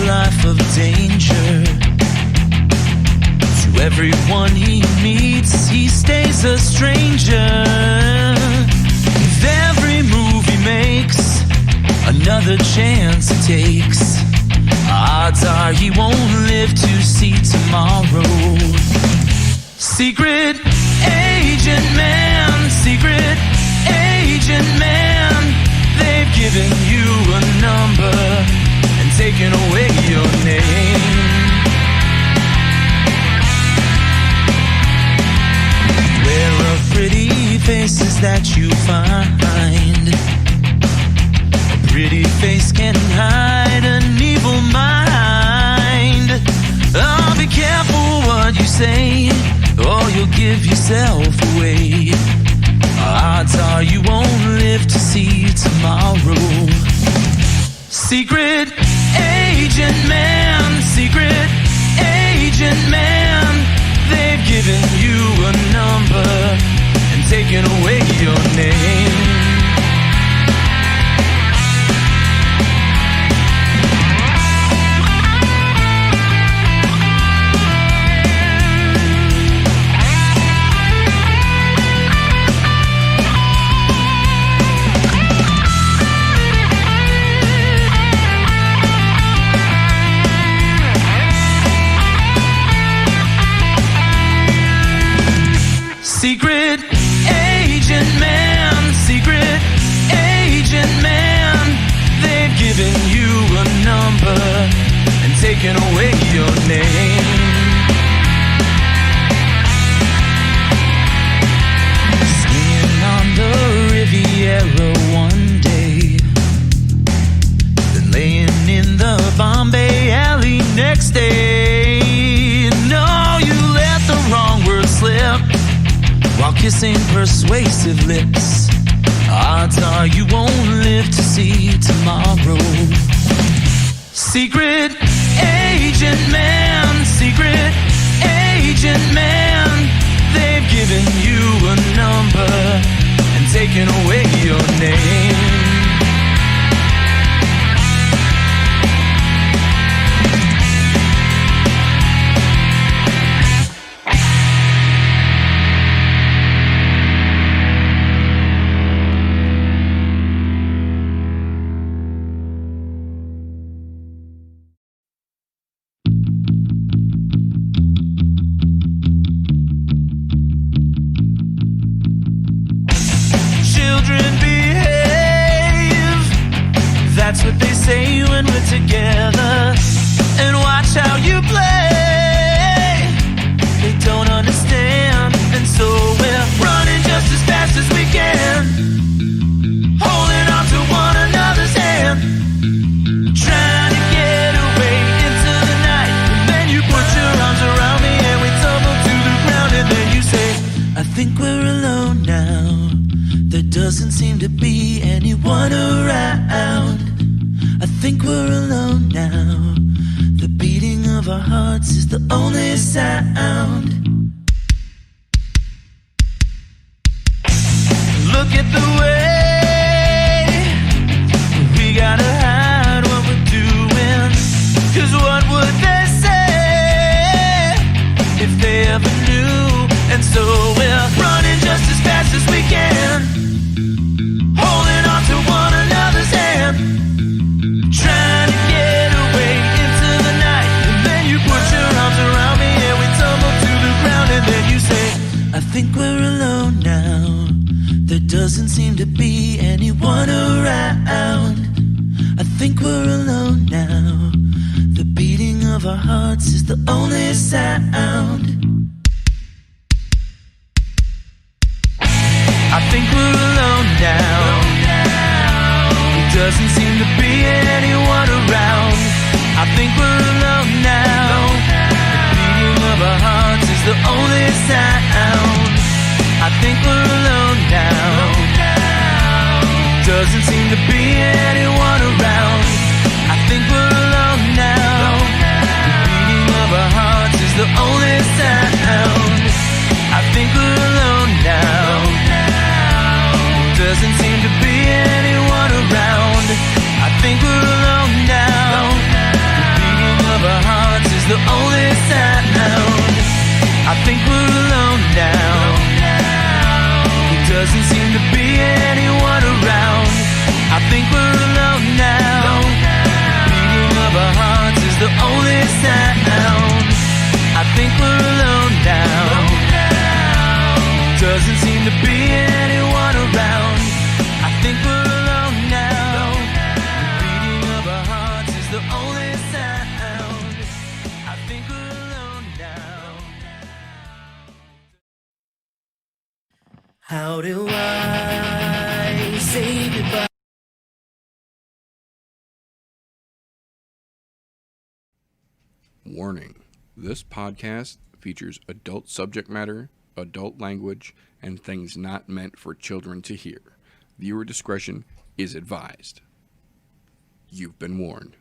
life of danger. To everyone he meets, he stays a stranger. With every move he makes, another chance he takes. Odds are he won't live to see tomorrow. Secret agent man, secret agent man, they've given you a number and taken away your name. Where are pretty faces that you find? A pretty face can hide an evil mind. Oh, be careful what you say, or you'll give yourself away. Odds are you won't live to see tomorrow. Secret agent man, secret agent man, they've given you a number and taken away your name. Secret agent man, secret agent man, they've given you a number and taken away your name. Skiing on the Riviera one day, then laying in the Bombay alley next day. No, you let the wrong word slip while kissing persuasive lips. Odds are you won't live to see tomorrow. Secret agent man, secret agent man, they've given you a number and taken away your name. That's what they say when we're together. And watch how you play. They don't understand, and so we're running just as fast as we can, holding on to one another's hand, trying to get away into the night. And then you put your arms around me and we tumble to the ground. And then you say, I think we're alone now. There doesn't seem to be anyone around. I think we're alone now. The beating of our hearts is the only sound. Look at the way we gotta hide what we're doing. 'Cause what would they say if they ever knew? And so we're running just as fast as we can, holding on to one another's hand, trying to get away into the night. And then you put your arms around me and we tumble to the ground. And then you say, I think we're alone now. There doesn't seem to be anyone around. I think we're alone now. The beating of our hearts is the only sound. I think we're alone now. There doesn't seem to be anyone around. I think we're alone now. The beating of our hearts is the only sound. I think we're alone now. Doesn't seem to be anyone around. I think we're alone now. The beating of our hearts is the only sound. I think we're alone now. Doesn't seem to be anyone around. I think we're alone now. The we're alone now. Doesn't seem to be anyone around. I think we're alone now. Beating of our hearts is the only sound. I think we're alone now. Doesn't seem to be anyone around. I think we're alone now. Beating of our hearts is the only sound. I think we're alone now. How do I say goodbye? Warning: this podcast features adult subject matter, adult language, and things not meant for children to hear. Viewer discretion is advised. You've been warned.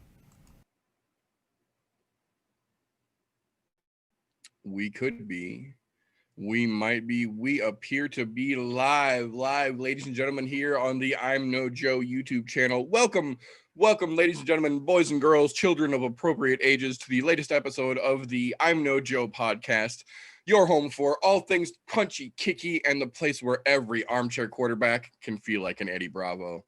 We could be. We might be. We appear to be live, ladies and gentlemen, here on the I'm No Joe YouTube channel. Welcome, ladies and gentlemen, boys and girls, children of appropriate ages, to the latest episode of the I'm No Joe podcast, your home for all things punchy, kicky, and the place where every armchair quarterback can feel like an Eddie Bravo.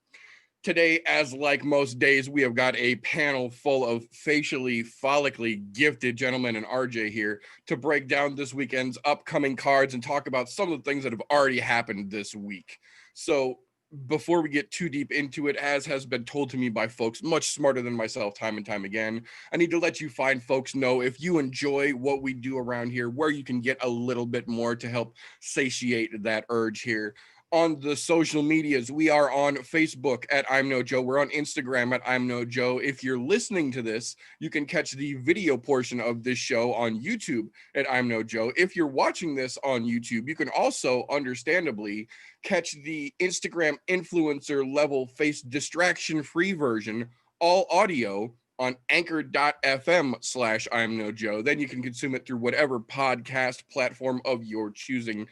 Today, as like most days, we have got a panel full of facially, follically gifted gentlemen and RJ here to break down this weekend's upcoming cards and talk about some of the things that have already happened this week. So before we get too deep into it, as has been told to me by folks much smarter than myself time and time again, I need to let you fine folks know, if you enjoy what we do around here, where you can get a little bit more to help satiate that urge here. On the social medias, we are on Facebook at I'm No Joe. We're on Instagram at I'm No Joe. If you're listening to this, you can catch the video portion of this show on YouTube at I'm No Joe. If you're watching this on YouTube, you can also, understandably, catch the Instagram influencer level face distraction free version, all audio, on anchor.fm/I'm No Joe. Then you can consume it through whatever podcast platform of your choosing.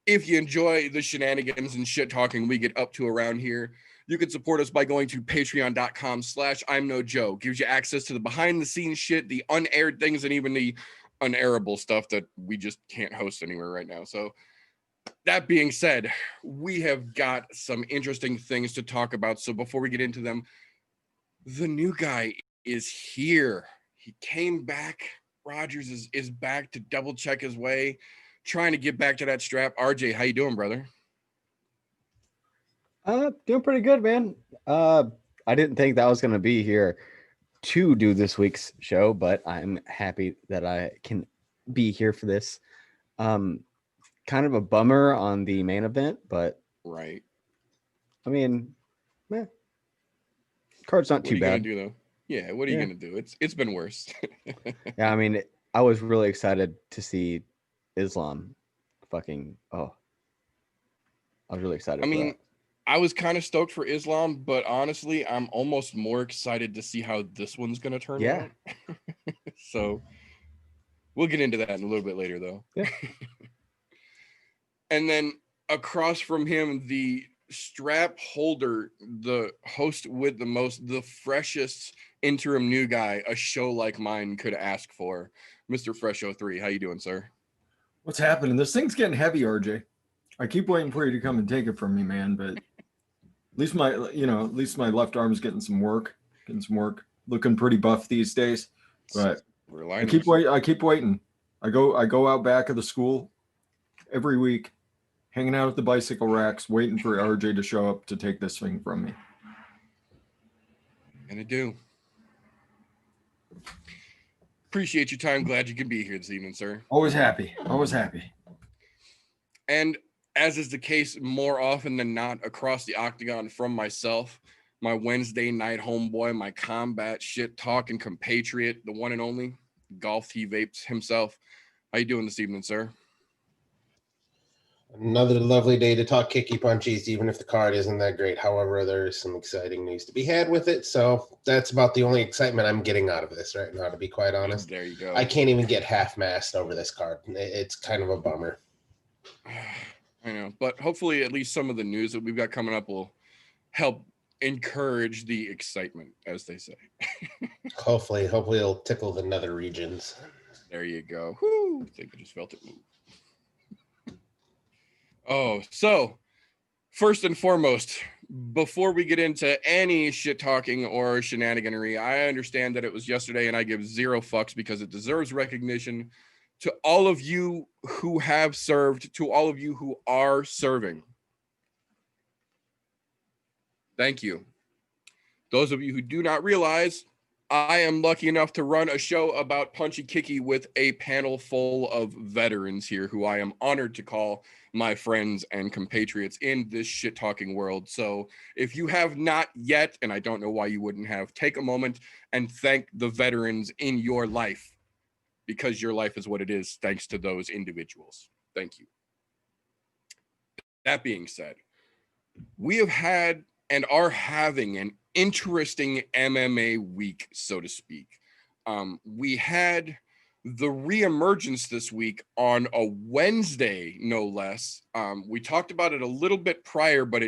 If you enjoy the shenanigans and shit talking we get up to around here, you can support us by going to patreon.com/I'm No Joe. Gives you access to the behind the scenes shit, the unaired things, and even the unairable stuff that we just can't host anywhere right now. So that being said, we have got some interesting things to talk about. So before we get into them, the new guy is here. He came back. Rogers is back to double check his way, trying to get back to that strap. RJ, how you doing, brother? Doing pretty good, man. I didn't think that I was going to be here to do this week's show, but I'm happy that I can be here for this. Kind of a bummer on the main event, but Right. I mean, card's not too bad. What are you gonna do though? Yeah, what are you gonna do? It's been worse. Yeah, I mean, I was really excited to see Islam fucking I was really excited. I mean, I was kind of stoked for Islam, but honestly, I'm almost more excited to see how this one's gonna turn out. So we'll get into that in a little bit later though. Yeah. And then across from him, the strap holder, the host with the most, the freshest interim new guy a show like mine could ask for, Mr. Fresh 03. How you doing, sir? What's happening? This thing's getting heavy, RJ. I keep waiting for you to come and take it from me, man. But at least my left arm's getting some work. Looking pretty buff these days. But I keep waiting. I go out back of the school every week, hanging out at the bicycle racks, waiting for RJ to show up to take this thing from me. And I do. Appreciate your time. Glad you can be here this evening, sir. Always happy. And as is the case more often than not across the octagon from myself, my Wednesday night homeboy, my combat shit talking compatriot, the one and only Golf T Vapes himself. How you doing this evening, sir? Another lovely day to talk kicky punchies, even if the card isn't that great. However, there is some exciting news to be had with it. So that's about the only excitement I'm getting out of this right now, to be quite honest. There you go. I can't even get half-mast over this card. It's kind of a bummer. I know, but hopefully at least some of the news that we've got coming up will help encourage the excitement, as they say. Hopefully it'll tickle the nether regions. There you go. Whoo! I think I just felt it move. Oh, so first and foremost, before we get into any shit talking or shenaniganery, I understand that it was yesterday and I give zero fucks because it deserves recognition. To all of you who have served, to all of you who are serving, thank you. Those of you who do not realize, I am lucky enough to run a show about Punchy Kicky with a panel full of veterans here who I am honored to call my friends and compatriots in this shit talking world. So if you have not yet, and I don't know why you wouldn't have, take a moment and thank the veterans in your life, because your life is what it is thanks to those individuals. Thank you. That being said, we have had and are having an interesting MMA week, so to speak. We had the reemergence this week on a Wednesday, no less. We talked about it a little bit prior, but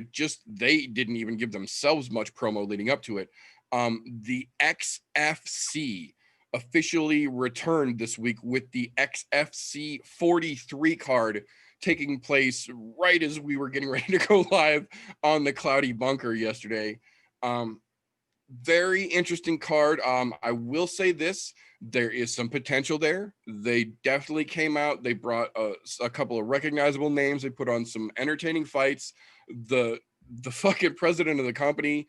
they didn't even give themselves much promo leading up to it. The XFC officially returned this week with the XFC 43 card taking place right as we were getting ready to go live on the Cloudy Bunker yesterday. Very interesting card. I will say this, there is some potential there. They definitely came out. They brought a couple of recognizable names. They put on some entertaining fights. The fucking president of the company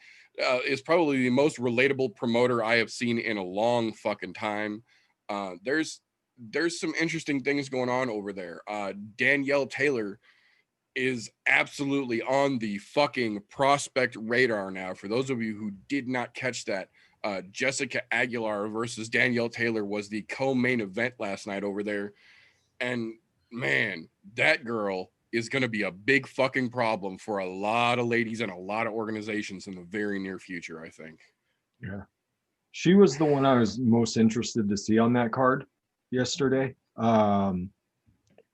is probably the most relatable promoter I have seen in a long fucking time. There's some interesting things going on over there. Danielle Taylor is absolutely on the fucking prospect radar now. For those of you who did not catch that, Jessica Aguilar versus Danielle Taylor was the co-main event last night over there. And man, that girl is going to be a big fucking problem for a lot of ladies and a lot of organizations in the very near future, I think. Yeah. She was the one I was most interested to see on that card yesterday.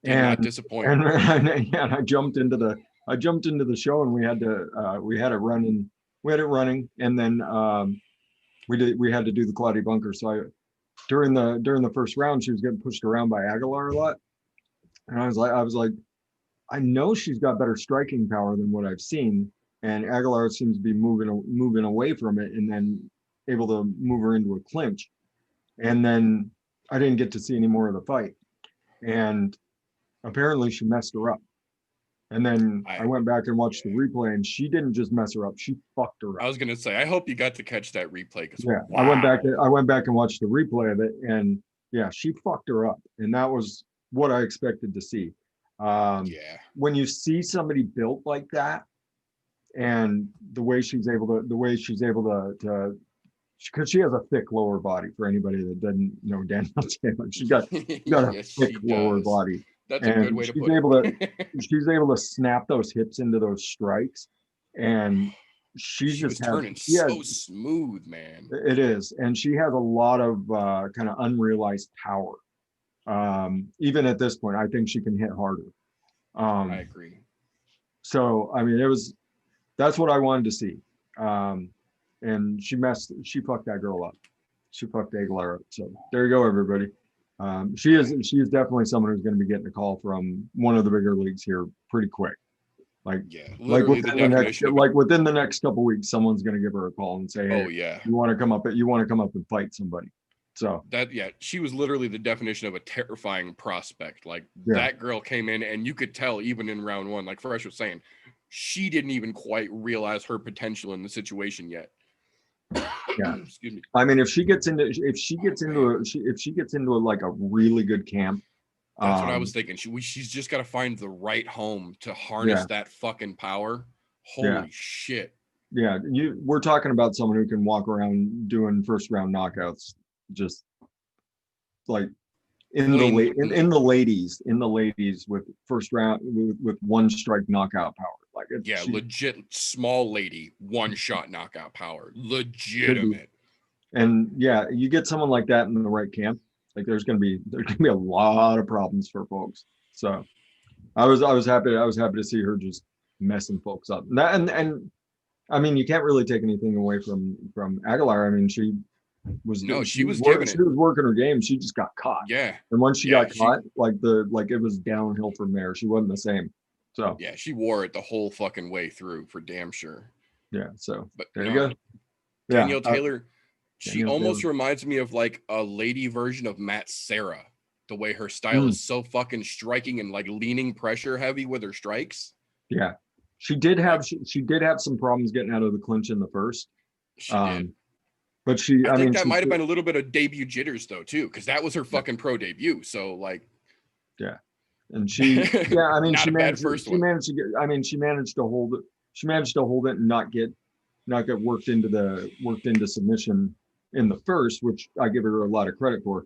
Did not disappoint. And I jumped into the show, and we had it running, and then we had to do the Cloudy Bunker. So during the first round, she was getting pushed around by Aguilar a lot, and I was like, I know she's got better striking power than what I've seen, and Aguilar seems to be moving away from it, and then able to move her into a clinch, and then I didn't get to see any more of the fight, and apparently she messed her up. And then I went back and watched the replay, and she didn't just mess her up, she fucked her up. I was gonna say, I hope you got to catch that replay. Yeah, wow. I went back and watched the replay of it, and yeah, she fucked her up, and that was what I expected to see. When you see somebody built like that, and the way she's able to because she has a thick lower body. For anybody that doesn't know Danielle Taylor, she's got a yes, thick lower body. That's a good way to put it. She's able to snap those hips into those strikes, and she was turning so smooth, man. It is, and she has a lot of kind of unrealized power. Even at this point, I think she can hit harder. I agree. So I mean, that's what I wanted to see. And she fucked that girl up. She fucked Aguilar up. So there you go, everybody. She is definitely someone who's going to be getting a call from one of the bigger leagues here pretty quick. Within the next couple weeks, someone's going to give her a call and say, "Hey, you want to come up and fight somebody." So she was literally the definition of a terrifying prospect. That girl came in, and you could tell even in round one, like Fresh was saying, she didn't even quite realize her potential in the situation yet. Yeah. Excuse me. I mean, if she gets into like a really good camp, that's what I was thinking. She's just got to find the right home to harness that fucking power. Holy shit. Yeah, we're talking about someone who can walk around doing first round knockouts, just like in the ladies with first round with one strike knockout power. Legit small lady, one shot knockout power, legitimate. And you get someone like that in the right camp, like there's gonna be a lot of problems for folks. So I was happy to see her just messing folks up. And I mean, you can't really take anything away from Aguilar. I mean, she was working her game. She just got caught. Yeah. And once she got caught, like it was downhill from there. She wasn't the same. So Yeah, she wore it the whole fucking way through for damn sure. yeah, so But there no, you go. Yeah, Danielle Taylor, she Danielle almost Taylor. reminds me of like a lady version of Matt Serra. The way her style is so fucking striking and like leaning pressure heavy with her strikes. Yeah, she did have she did have some problems getting out of the clinch in the first. She did. But she, I think mean, that she might have been a little bit of debut jitters though too, because that was her fucking pro debut. So like, yeah, and she, yeah, I mean, not a bad first she one. managed to get, I mean, she managed to hold it. She managed to hold it and not get worked into submission in the first, which I give her a lot of credit for.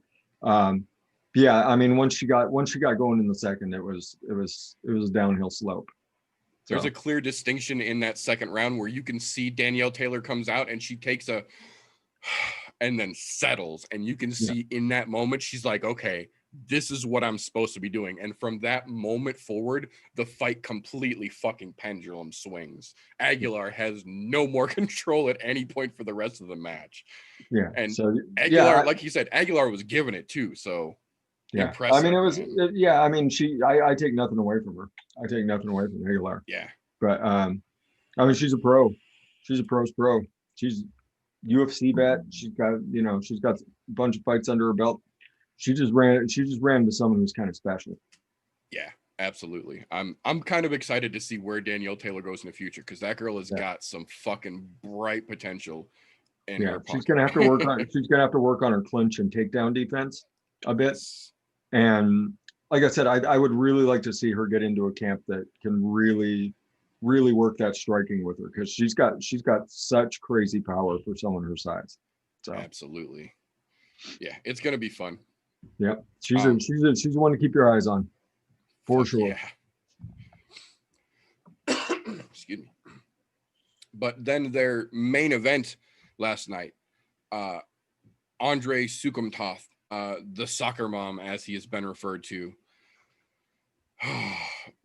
Yeah, I mean, once she got going in the second, it was a downhill slope. There's So, a clear distinction in that second round where you can see Danielle Taylor comes out and she takes a and then settles, and you can see in that moment she's like, okay, this is what I'm supposed to be doing. And from that moment forward, the fight completely fucking pendulum swings. Aguilar has no more control at any point for the rest of the match. yeah, And so Aguilar, yeah, like you said, Aguilar was giving it too. So yeah, impressive. I mean, it was, man. yeah, I mean, I take nothing away from her. I take nothing away from Aguilar. Yeah. But I mean, she's a pro. She's a pro's pro. She's UFC vet. She's got a bunch of fights under her belt. She just ran into someone who's kind of special. Yeah, absolutely. I'm kind of excited to see where Danielle Taylor goes in the future, because that girl has got some fucking bright potential in her pocket. She's gonna have to work on her clinch and takedown defense a bit. And like I said, I would really like to see her get into a camp that can really work that striking with her, because she's got such crazy power for someone her size. So absolutely. Yeah, it's gonna be fun. yeah, she's the one to keep your eyes on, for sure. Yeah. Excuse me. But then their main event last night, Andre Sukumtoth, the soccer mom, as he has been referred to,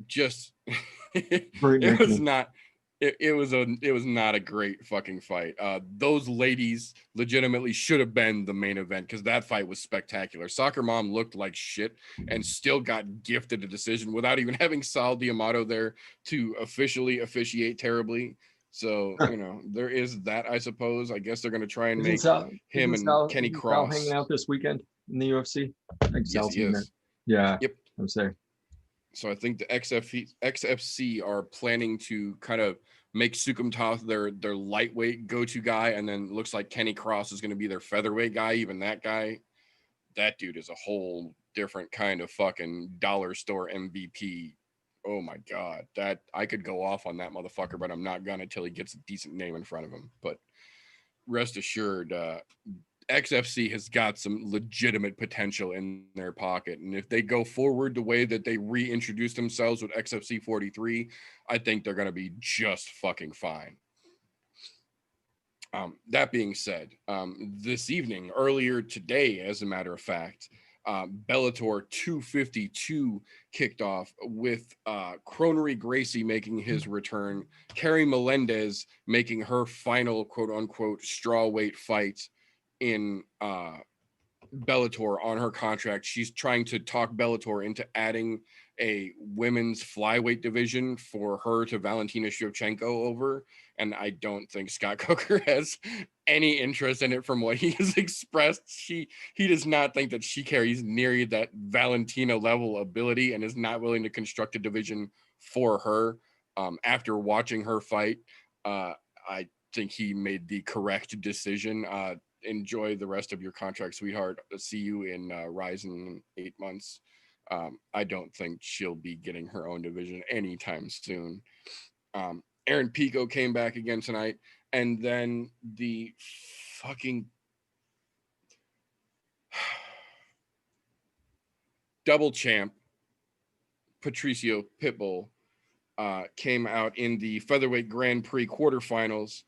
just it was not a great fucking fight. Those ladies legitimately should have been the main event, because that fight was spectacular. Soccer mom looked like shit and still got gifted a decision without even having Sal Diamato there to officially officiate terribly. So, there is that, I suppose. I guess they're going to try and make him and Kenny Cross hanging out this weekend in the UFC. I think yes, he is. Yeah. Yep. I'm saying. So I think the XFC are planning to kind of make Sukumtoth their lightweight go-to guy, and then looks like Kenny Cross is going to be their featherweight guy. Even that dude is a whole different kind of fucking dollar store MVP. Oh my God, that I could go off on that motherfucker, but I'm not gonna till he gets a decent name in front of him. But rest assured, XFC has got some legitimate potential in their pocket. And if they go forward the way that they reintroduce themselves with XFC 43, I think they're going to be just fucking fine. That being said, this evening, earlier today, as a matter of fact, Bellator 252 kicked off with Cronery Gracie making his return, Carrie Melendez making her final quote-unquote strawweight fight in Bellator on her contract. She's trying to talk Bellator into adding a women's flyweight division for her to Valentina Shevchenko over, and I don't think Scott Coker has any interest in it from what he has expressed. He does not think that she carries near that Valentina level ability, and is not willing to construct a division for her. After watching her fight, I think he made the correct decision. Enjoy the rest of your contract, sweetheart. See you in Rise in 8 months. I don't think she'll be getting her own division anytime soon. Aaron Pico came back again tonight, and then the fucking double champ Patricio Pitbull came out in the featherweight Grand Prix quarterfinals.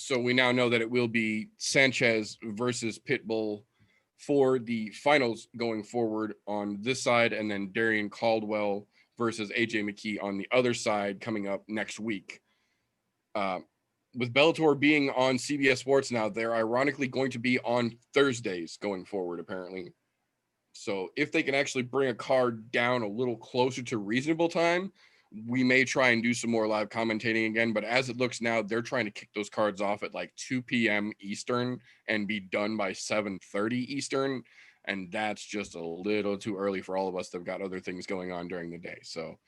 So we now know that it will be Sanchez versus Pitbull for the finals going forward on this side, and then Darian Caldwell versus AJ McKee on the other side coming up next week. With Bellator being on CBS Sports now, they're ironically going to be on Thursdays going forward, apparently. So if they can actually bring a card down a little closer to reasonable time, we may try and do some more live commentating again. But as it looks now, they're trying to kick those cards off at like 2 p.m. Eastern and be done by 7:30 Eastern. And that's just a little too early for all of us that have got other things going on during the day. So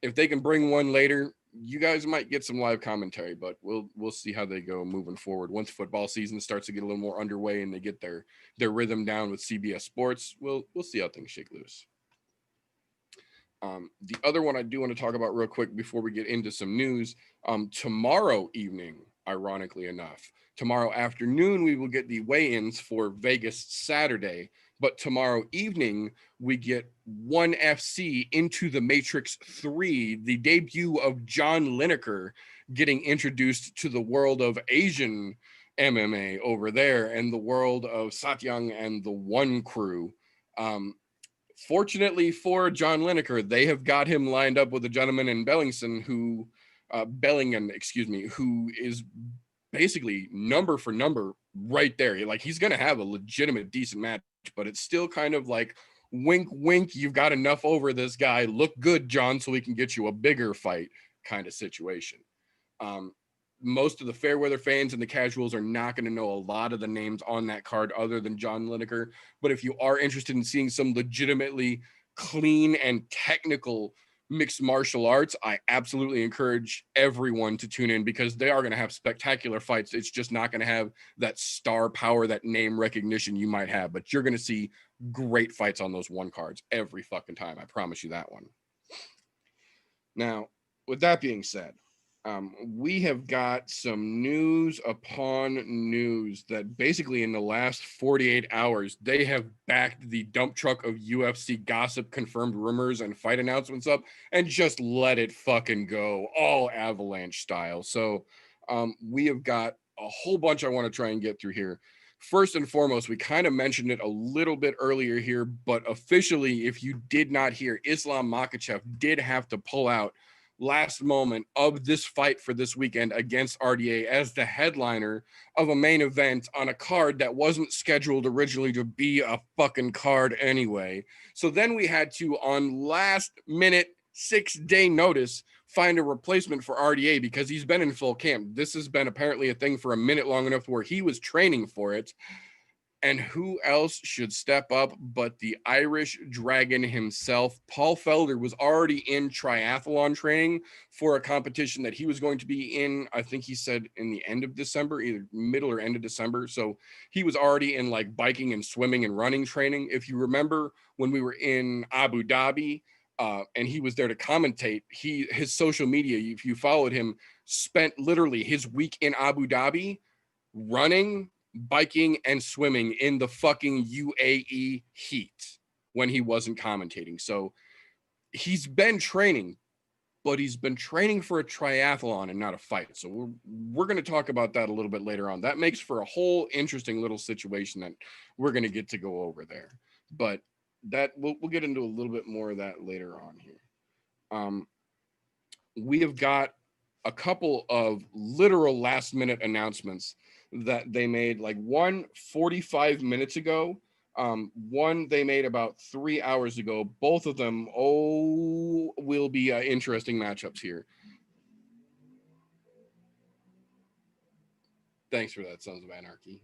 if they can bring one later, you guys might get some live commentary, but we'll see how they go moving forward. Once football season starts to get a little more underway and they get their rhythm down with CBS Sports, we'll see how things shake loose. The other one I do want to talk about real quick before we get into some news, tomorrow evening, ironically enough, tomorrow afternoon, we will get the weigh-ins for Vegas Saturday, but tomorrow evening, we get ONE FC Into the Matrix 3, the debut of John Lineker getting introduced to the world of Asian MMA over there and the world of Satyang and the One Crew. Fortunately for John Lineker, they have got him lined up with a gentleman in Bellingham who is basically number for number right there. Like, he's going to have a legitimate decent match, but it's still kind of like wink, wink. You've got enough over this guy. Look good, John, so we can get you a bigger fight kind of situation. Most of the Fairweather fans and the casuals are not going to know a lot of the names on that card other than John Lineker. But if you are interested in seeing some legitimately clean and technical mixed martial arts, I absolutely encourage everyone to tune in because they are going to have spectacular fights. It's just not going to have that star power, that name recognition you might have, but you're going to see great fights on those one cards every fucking time. I promise you that one. Now, with that being said, we have got some news upon news that basically in the last 48 hours, they have backed the dump truck of UFC gossip, confirmed rumors, and fight announcements up and just let it fucking go, all Avalanche style. So we have got a whole bunch I want to try and get through here. First and foremost, we kind of mentioned it a little bit earlier here, but officially, if you did not hear, Islam Makhachev did have to pull out last moment of this fight for this weekend against RDA as the headliner of a main event on a card that wasn't scheduled originally to be a fucking card anyway. So then we had to, on last minute 6-day notice, find a replacement for RDA because he's been in full camp. This has been apparently a thing for a minute long enough where he was training for it. And who else should step up but the Irish Dragon himself? Paul Felder was already in triathlon training for a competition that he was going to be in, I think he said in the end of December, either middle or end of December. So he was already in like biking and swimming and running training. If you remember when we were in Abu Dhabi and he was there to commentate, his social media, if you followed him, spent literally his week in Abu Dhabi running, biking, and swimming in the fucking UAE heat when he wasn't commentating. So he's been training, but he's been training for a triathlon and not a fight. So we're going to talk about that a little bit later on. That makes for a whole interesting little situation that we're going to get to go over there. But that we'll get into a little bit more of that later on here. We have got a couple of literal last minute announcements that they made, like one 45 minutes ago, one they made about 3 hours ago. Both of them will be interesting matchups here. Thanks for that, Sons of Anarchy.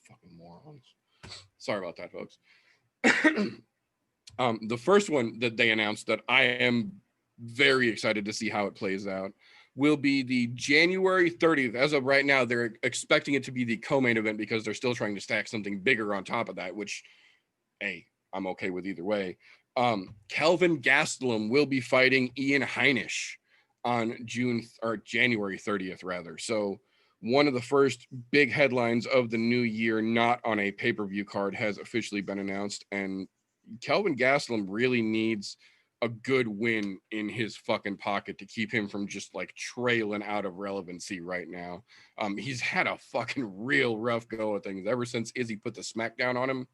Fucking morons. Sorry about that, folks. The first one that they announced that I am very excited to see how it plays out will be the January 30th. As of right now, they're expecting it to be the co-main event because they're still trying to stack something bigger on top of that, which, hey, I'm okay with either way. Kelvin Gastelum will be fighting Ian Heinisch on January 30th, rather. So one of the first big headlines of the new year, not on a pay-per-view card, has officially been announced. And Kelvin Gastelum really needs a good win in his fucking pocket to keep him from just like trailing out of relevancy right now. He's had a fucking real rough go of things ever since Izzy put the smackdown on him.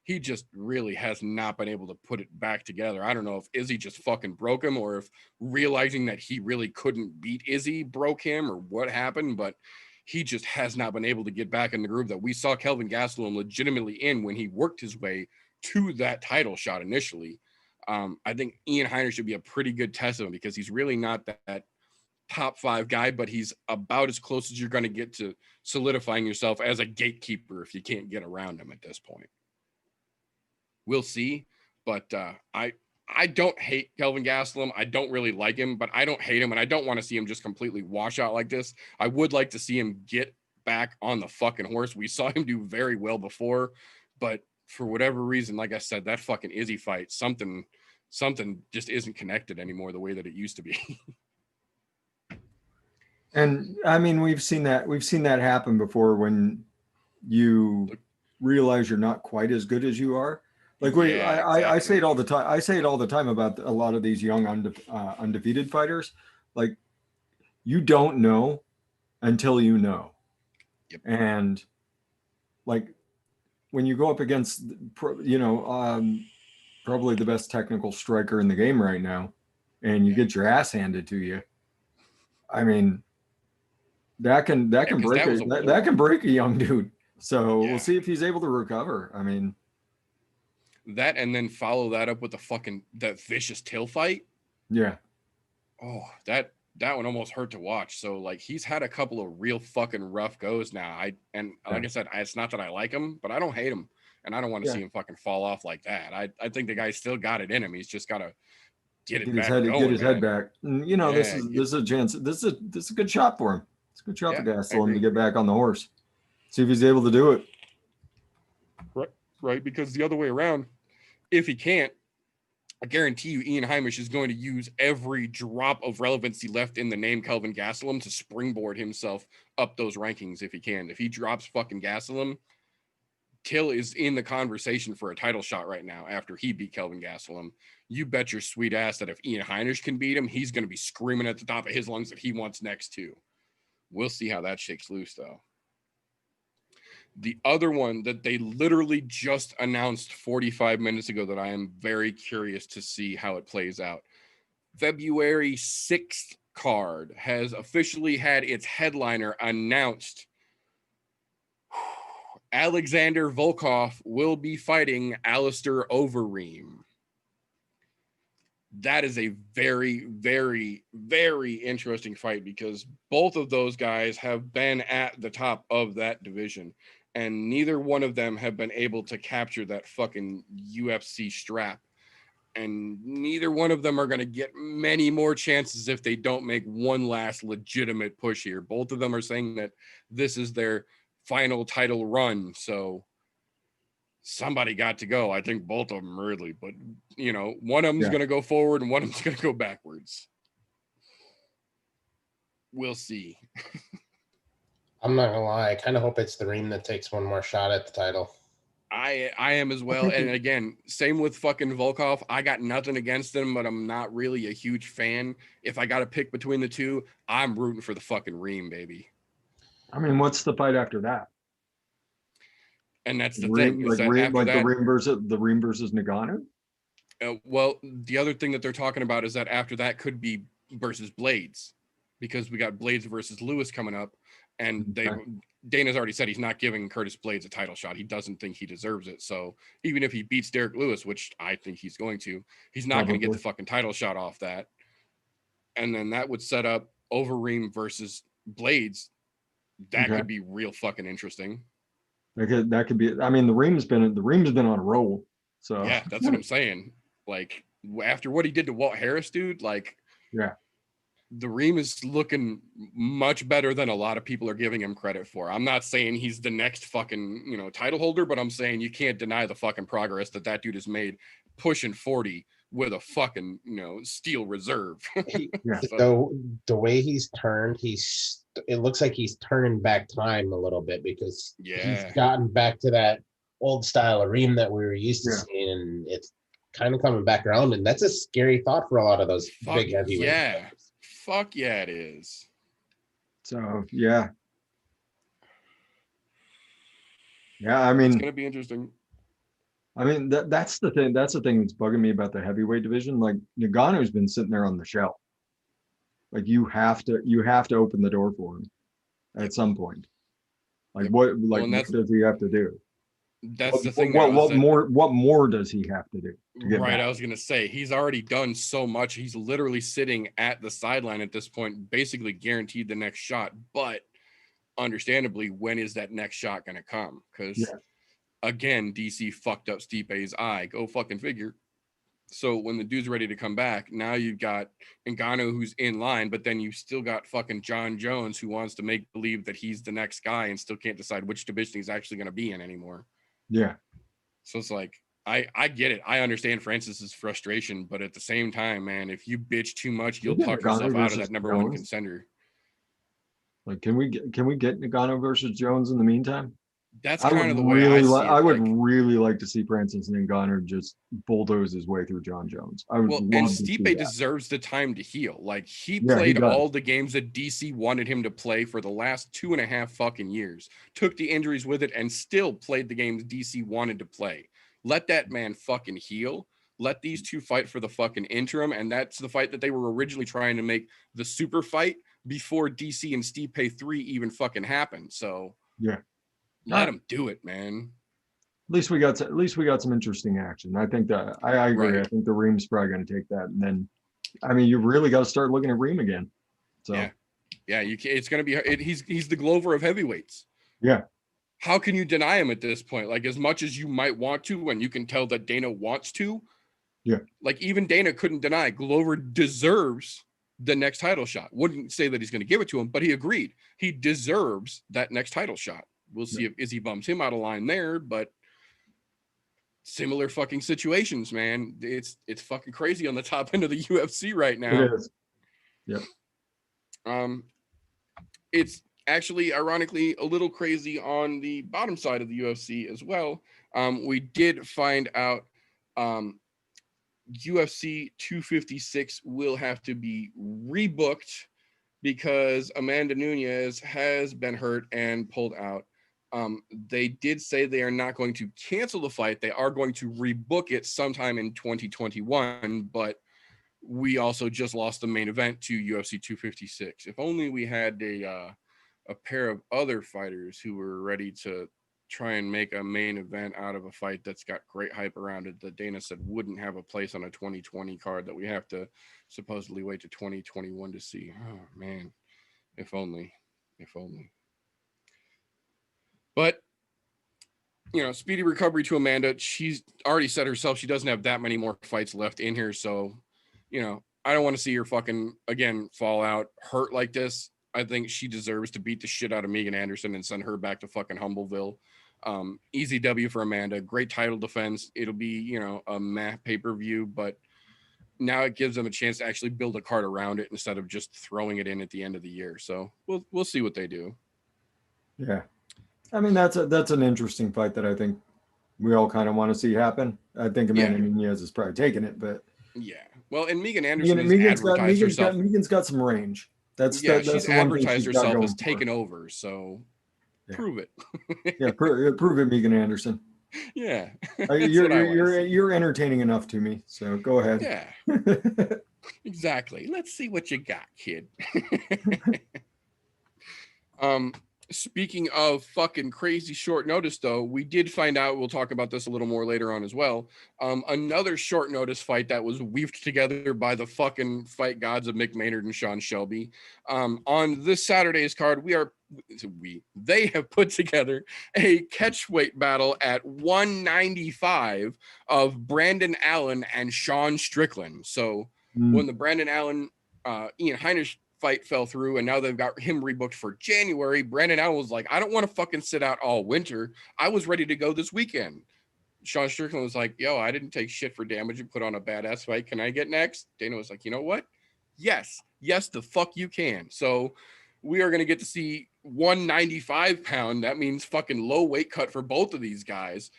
He just really has not been able to put it back together. I don't know if Izzy just fucking broke him or if realizing that he really couldn't beat Izzy broke him or what happened, but he just has not been able to get back in the groove that we saw Kelvin Gastelum legitimately in when he worked his way to that title shot initially. I think Ian Heiner should be a pretty good test of him because he's really not that top 5 guy, but he's about as close as you're going to get to solidifying yourself as a gatekeeper if you can't get around him at this point. We'll see, but I don't hate Kelvin Gastelum. I don't really like him, but I don't hate him, and I don't want to see him just completely wash out like this. I would like to see him get back on the fucking horse. We saw him do very well before, but for whatever reason, like I said, that fucking Izzy fight, something just isn't connected anymore the way that it used to be. And I mean, we've seen that happen before when you realize you're not quite as good as you are. Like I say it all the time. I say it all the time about a lot of these young undefeated fighters. Like, you don't know until you know. Yep. And like when you go up against, probably the best technical striker in the game right now, and you get your ass handed to you, I mean, that can break a young dude. So we'll see if he's able to recover. I mean, that, and then follow that up with that vicious tail fight. Yeah. Oh, that one almost hurt to watch. So like, he's had a couple of real fucking rough goes now. Like I said, it's not that I like him, but I don't hate him, and I don't want to see him fucking fall off like that. I think the guy's still got it in him. He's just got to get his head back. And, this is a chance. This is a good shot for him. It's a good shot for Gastelum to get back on the horse. See if he's able to do it. Right, because the other way around, if he can't, I guarantee you Ian Heimish is going to use every drop of relevancy left in the name Kelvin Gastelum to springboard himself up those rankings if he can. If he drops fucking Gastelum, Till is in the conversation for a title shot right now after he beat Kelvin Gastelum. You bet your sweet ass that if Ian Heinisch can beat him, he's going to be screaming at the top of his lungs that he wants next too. We'll see how that shakes loose, though. The other one that they literally just announced 45 minutes ago that I am very curious to see how it plays out. February 6th card has officially had its headliner announced. Alexander Volkov will be fighting Alistair Overeem. That is a very, very, very interesting fight because both of those guys have been at the top of that division, and neither one of them have been able to capture that fucking UFC strap. And neither one of them are going to get many more chances if they don't make one last legitimate push here. Both of them are saying that this is their final title run. So somebody got to go. I think both of them really, but one of them's going to go forward and one of them's going to go backwards. We'll see. I'm not gonna lie. I kind of hope it's the Reem that takes one more shot at the title. I am as well. And again, same with fucking Volkov. I got nothing against him, but I'm not really a huge fan. If I got to pick between the two, I'm rooting for the fucking Reem, baby. I mean, what's the fight after that? And that's the thing. The Reem versus Nagano? Well, the other thing that they're talking about is that after that could be versus Blades, because we got Blades versus Lewis coming up, and Dana's already said he's not giving Curtis Blades a title shot. He doesn't think he deserves it. So even if he beats Derek Lewis, which I think he's going to, he's not going to get the fucking title shot off that. And then that would set up Overeem versus Blades. That could be real fucking interesting. That could be. I mean, the Reem's been on a roll. So yeah, that's what I'm saying. Like, after what he did to Walt Harris, dude, like, the Reem is looking much better than a lot of people are giving him credit for. I'm not saying he's the next fucking, title holder, but I'm saying you can't deny the fucking progress that dude has made pushing 40 with a fucking, steel reserve. So, the way he's turned, it looks like he's turning back time a little bit because he's gotten back to that old style of Reem that we were used to seeing, and it's kind of coming back around, and that's a scary thought for a lot of those big heavyweights. Fuck yeah, it is. So yeah, I mean, it's gonna be interesting. I mean, that's the thing. That's the thing that's bugging me about the heavyweight division. Like, Nagano's been sitting there on the shelf. Like, you have to open the door for him at some point. Like, what does he have to do? That's the thing. Now, what more does he have to do to get right? back? I was gonna say he's already done so much. He's literally sitting at the sideline at this point, basically guaranteed the next shot. But understandably, when is that next shot gonna come? Because again, DC fucked up Stipe's eye. Go fucking figure. So when the dude's ready to come back, now you've got Ngannou who's in line, but then you've still got fucking John Jones who wants to make believe that he's the next guy and still can't decide which division he's actually going to be in anymore. Yeah. So it's like, I get it. I understand Francis's frustration, but at the same time, man, if you bitch too much, you'll talk yourself out of that number one contender. Like, can we get Ngannou versus Jones in the meantime? That's kind of the way I see it. I would really like to see Francis Ngannou just bulldoze his way through John Jones. I would love and to see Stipe that. deserves the time to heal. Like he Yeah, played he does. all the games that DC wanted him to play for the last 2.5 fucking years. Took the injuries with it and still played the games DC wanted to play. Let that man fucking heal. Let these two fight for the fucking interim, and that's the fight that they were originally trying to make the super fight before DC and Stipe 3 even fucking happened. So yeah. Let him do it, man. At least we got some interesting action. I think that I agree. Right. I think the Reem's probably going to take that, and then, I mean, you really got to start looking at Reem again. So yeah, you can, it's going to be. He's the Glover of heavyweights. Yeah. How can you deny him at this point? Like as much as you might want to, and you can tell that Dana wants to. Yeah. Like even Dana couldn't deny Glover deserves the next title shot. Wouldn't say that he's going to give it to him, but he agreed he deserves that next title shot. We'll see if Izzy bums him out of line there, but similar fucking situations, man. It's fucking crazy on the top end of the UFC right now. It is. Yep. It's actually ironically a little crazy on the bottom side of the UFC as well. We did find out UFC 256 will have to be rebooked because Amanda Nunes has been hurt and pulled out. They did say they are not going to cancel the fight. They are going to rebook it sometime in 2021, but we also just lost the main event to UFC 256. If only we had a pair of other fighters who were ready to try and make a main event out of a fight that's got great hype around it that Dana said wouldn't have a place on a 2020 card that we have to supposedly wait to 2021 to see. Oh man, if only. But, you know, speedy recovery to Amanda. She's already said herself she doesn't have that many more fights left in her. So, you know, I don't want to see her fucking, again, fall out hurt like this. I think she deserves to beat the shit out of Megan Anderson and send her back to fucking Humbleville. Easy W for Amanda. Great title defense. It'll be, you know, a meh pay-per-view, but now it gives them a chance to actually build a card around it instead of just throwing it in at the end of the year. So we'll see what they do. Yeah. I mean, that's an interesting fight that I think we all kind of want to see happen. I think Amanda Nunes is probably taking it, but yeah. Well, and Megan Anderson Megan's got some range. That's she's advertised herself as taken over. So prove it. Yeah, prove it, Megan Anderson. Yeah. You're entertaining enough to me. So go ahead. Yeah. Exactly. Let's see what you got, kid. Speaking of fucking crazy short notice, though, we did find out, we'll talk about this a little more later on as well, another short notice fight that was weaved together by the fucking fight gods of Mick Maynard and Sean Shelby. On this Saturday's card, they have put together a catchweight battle at 195 of Brandon Allen and Sean Strickland. So when the Brandon Allen, Ian Heinisch fight fell through and now they've got him rebooked for January, Brandon Allen was like, I don't want to fucking sit out all winter. I was ready to go this weekend. Sean Strickland was like, yo, I didn't take shit for damage and put on a badass fight. Can I get next? Dana was like, you know what? Yes, the fuck you can. So we are going to get to see 195 pound. That means fucking low weight cut for both of these guys.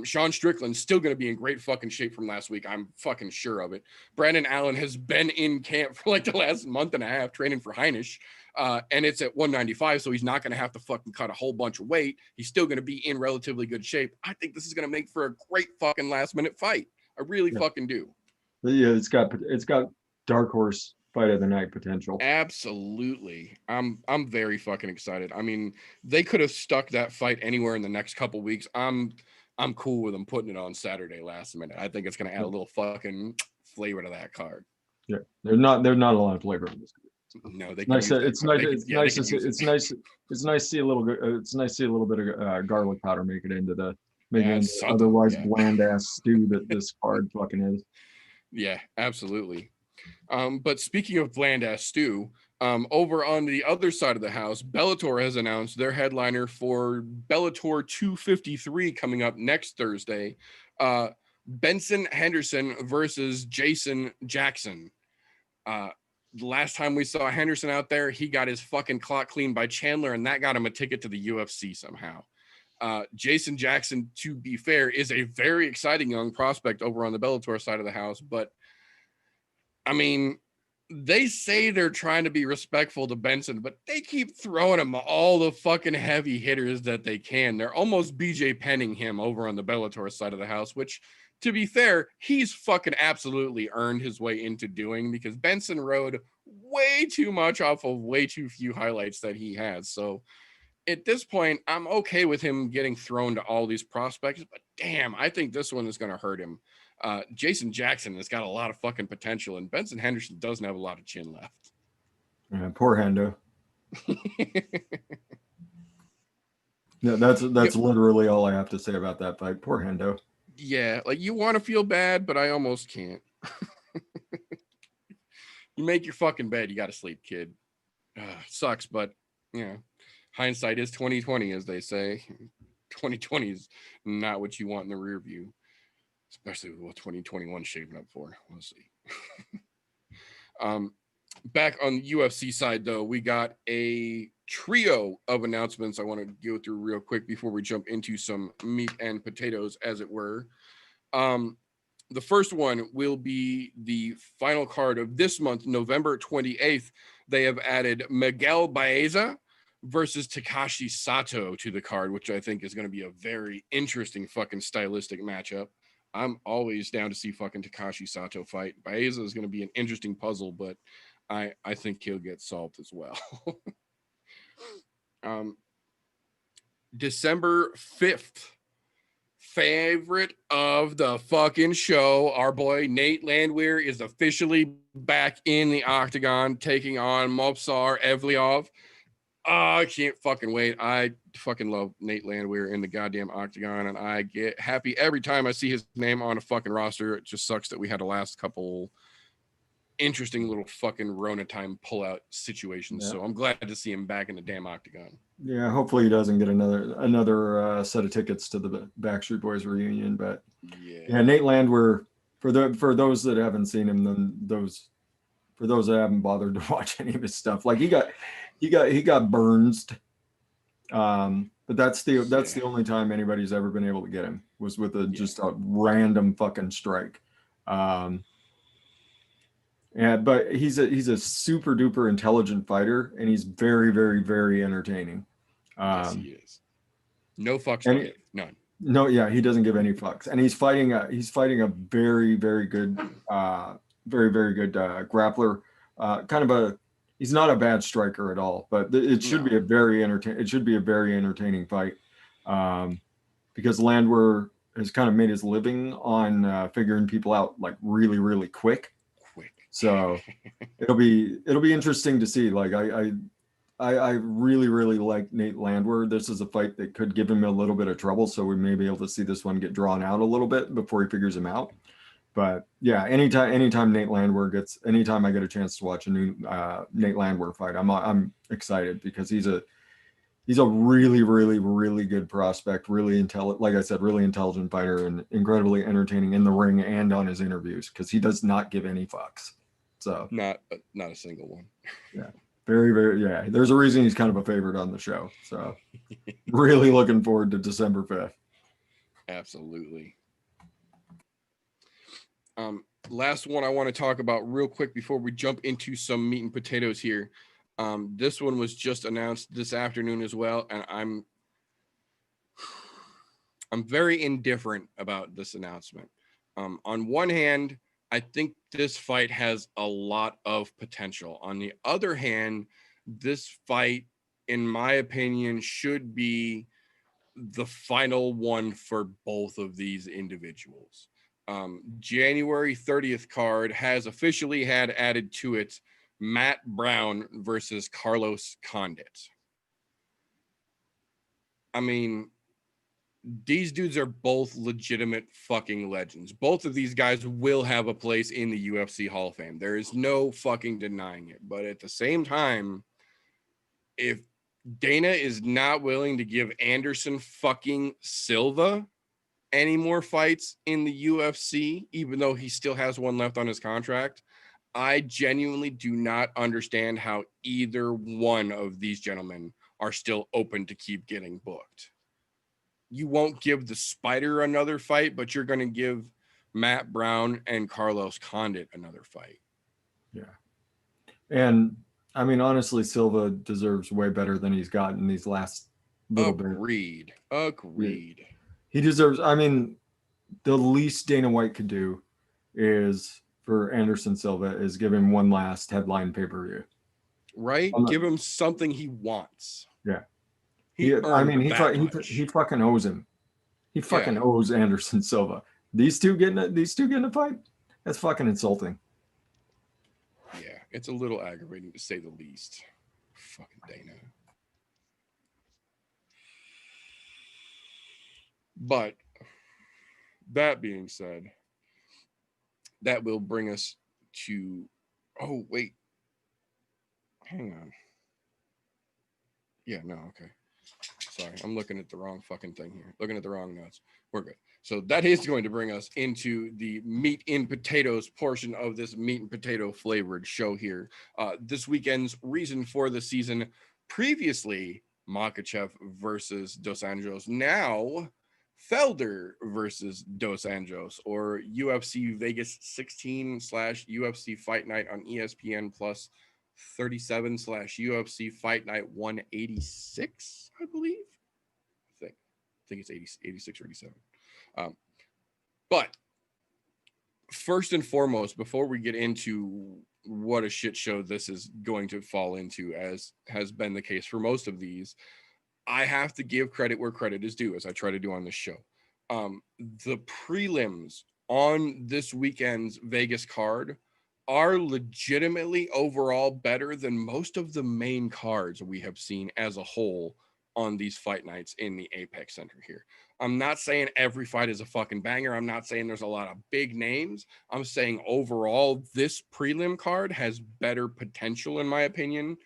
Sean Strickland's still going to be in great fucking shape from last week. I'm fucking sure of it. Brandon Allen has been in camp for like the last month and a half training for Heinisch. And it's at 195. So he's not going to have to fucking cut a whole bunch of weight. He's still going to be in relatively good shape. I think this is going to make for a great fucking last minute fight. I really fucking do. Yeah. It's got dark horse fight of the night potential. Absolutely. I'm very fucking excited. I mean, they could have stuck that fight anywhere in the next couple weeks. I'm I'm cool with them putting it on Saturday last minute. I think it's going to add a little fucking flavor to that card. Yeah, there's not a lot of flavor in this. No, they Nice. can use It's that. nice. They can- It's yeah, they nice. can use it. It's nice. It's nice to see a little bit. It's nice to see a little bit of garlic powder make it into the Add something, otherwise yeah. bland ass stew that this card fucking is. Yeah, absolutely. But speaking of bland ass stew, over on the other side of the house, Bellator has announced their headliner for Bellator 253 coming up next Thursday. Benson Henderson versus Jason Jackson. The last time we saw Henderson out there, he got his fucking clock cleaned by Chandler, and that got him a ticket to the UFC somehow. Jason Jackson, to be fair, is a very exciting young prospect over on the Bellator side of the house, but I mean, they say they're trying to be respectful to Benson, but they keep throwing him all the fucking heavy hitters that they can. They're almost BJ Penning him over on the Bellator side of the house, which, to be fair, he's fucking absolutely earned his way into doing, because Benson rode way too much off of way too few highlights that he has. So at this point, I'm okay with him getting thrown to all these prospects, but damn, I think this one is going to hurt him. Jason Jackson has got a lot of fucking potential, and Benson Henderson doesn't have a lot of chin left. Yeah, poor Hendo. Yeah, that's literally all I have to say about that fight. Poor Hendo. Yeah, like, you want to feel bad, but I almost can't. You make your fucking bed, you got to sleep, kid. Sucks, but hindsight is 2020, as they say. 2020 is not what you want in the rear view, especially with what 2021 shaping up for. We'll see. Back on the UFC side, though, we got a trio of announcements I want to go through real quick before we jump into some meat and potatoes, as it were. The first one will be the final card of this month, November 28th. They have added Miguel Baeza versus Takashi Sato to the card, which I think is going to be a very interesting fucking stylistic matchup. I'm always down to see fucking Takashi Sato fight. Baeza is going to be an interesting puzzle, but I think he'll get solved as well. December 5th, favorite of the fucking show, our boy Nate Landwehr is officially back in the octagon, taking on Movsar Evliov. I can't fucking wait. I fucking love Nate Landwehr in the goddamn octagon, and I get happy every time I see his name on a fucking roster. It just sucks that we had a last couple interesting little fucking Rona time pullout situations. Yeah. So I'm glad to see him back in the damn octagon. Yeah, hopefully he doesn't get another set of tickets to the Backstreet Boys reunion. But yeah, Nate Landwehr, for those that haven't seen him, then for those that haven't bothered to watch any of his stuff, like he got burns. But that's the only time anybody's ever been able to get him, was with just a random fucking strike. Yeah, but he's a super duper intelligent fighter, and he's very, very, very entertaining. Yes, he is. No fucks, none. No, yeah, he doesn't give any fucks, and he's fighting a very, very good, very, very good grappler. He's not a bad striker at all, but it should be a very entertaining fight, because Landwehr has kind of made his living on figuring people out like really, really quick. So it'll be interesting to see. Like I really, really like Nate Landwehr. This is a fight that could give him a little bit of trouble, so we may be able to see this one get drawn out a little bit before he figures him out. But yeah, anytime Nate Landwehr anytime I get a chance to watch a new Nate Landwehr fight, I'm excited, because he's a really, really, really good prospect, really intelligent, like I said, really intelligent fighter, and incredibly entertaining in the ring and on his interviews, because he does not give any fucks. So not a single one. Yeah. Very, very, yeah. There's a reason he's kind of a favorite on the show. So really looking forward to December 5th. Absolutely. Last one I want to talk about real quick before we jump into some meat and potatoes here. This one was just announced this afternoon as well, and I'm very indifferent about this announcement. On one hand, I think this fight has a lot of potential. On the other hand, this fight, in my opinion, should be the final one for both of these individuals. January 30th card has officially had added to it Matt Brown versus Carlos Condit. I mean, these dudes are both legitimate fucking legends. Both of these guys will have a place in the UFC Hall of Fame. There is no fucking denying it. But at the same time, if Dana is not willing to give Anderson fucking Silva any more fights in the UFC, even though he still has one left on his contract, I genuinely do not understand how either one of these gentlemen are still open to keep getting booked. You won't give the Spider another fight, but you're going to give Matt Brown and Carlos Condit another fight. Yeah. And I mean, honestly, Silva deserves way better than he's gotten these last little bit. Agreed. He deserves, I mean, the least Dana White could do is for Anderson Silva is give him one last headline pay-per-view. Right? Give him something he wants. Yeah. He fucking owes him. He fucking owes Anderson Silva. These two getting a fight? That's fucking insulting. Yeah, it's a little aggravating to say the least. Fucking Dana. But that being said, that will bring us to, oh, wait. Hang on. Yeah, no, okay. Sorry, I'm looking at the wrong fucking thing here. Looking at the wrong notes. We're good. So that is going to bring us into the meat and potatoes portion of this meat and potato flavored show here. This weekend's reason for the season, previously Makhachev versus Dos Anjos, now Felder versus Dos Anjos, or UFC Vegas 16/UFC Fight Night on ESPN Plus 37/UFC Fight Night 186, I believe. I think it's 86 or 87. But first and foremost, before we get into what a shit show this is going to fall into, as has been the case for most of these, I have to give credit where credit is due, as I try to do on this show. The prelims on this weekend's Vegas card are legitimately overall better than most of the main cards we have seen as a whole on these fight nights in the Apex Center here. I'm not saying every fight is a fucking banger. I'm not saying there's a lot of big names. I'm saying overall, this prelim card has better potential, in my opinion,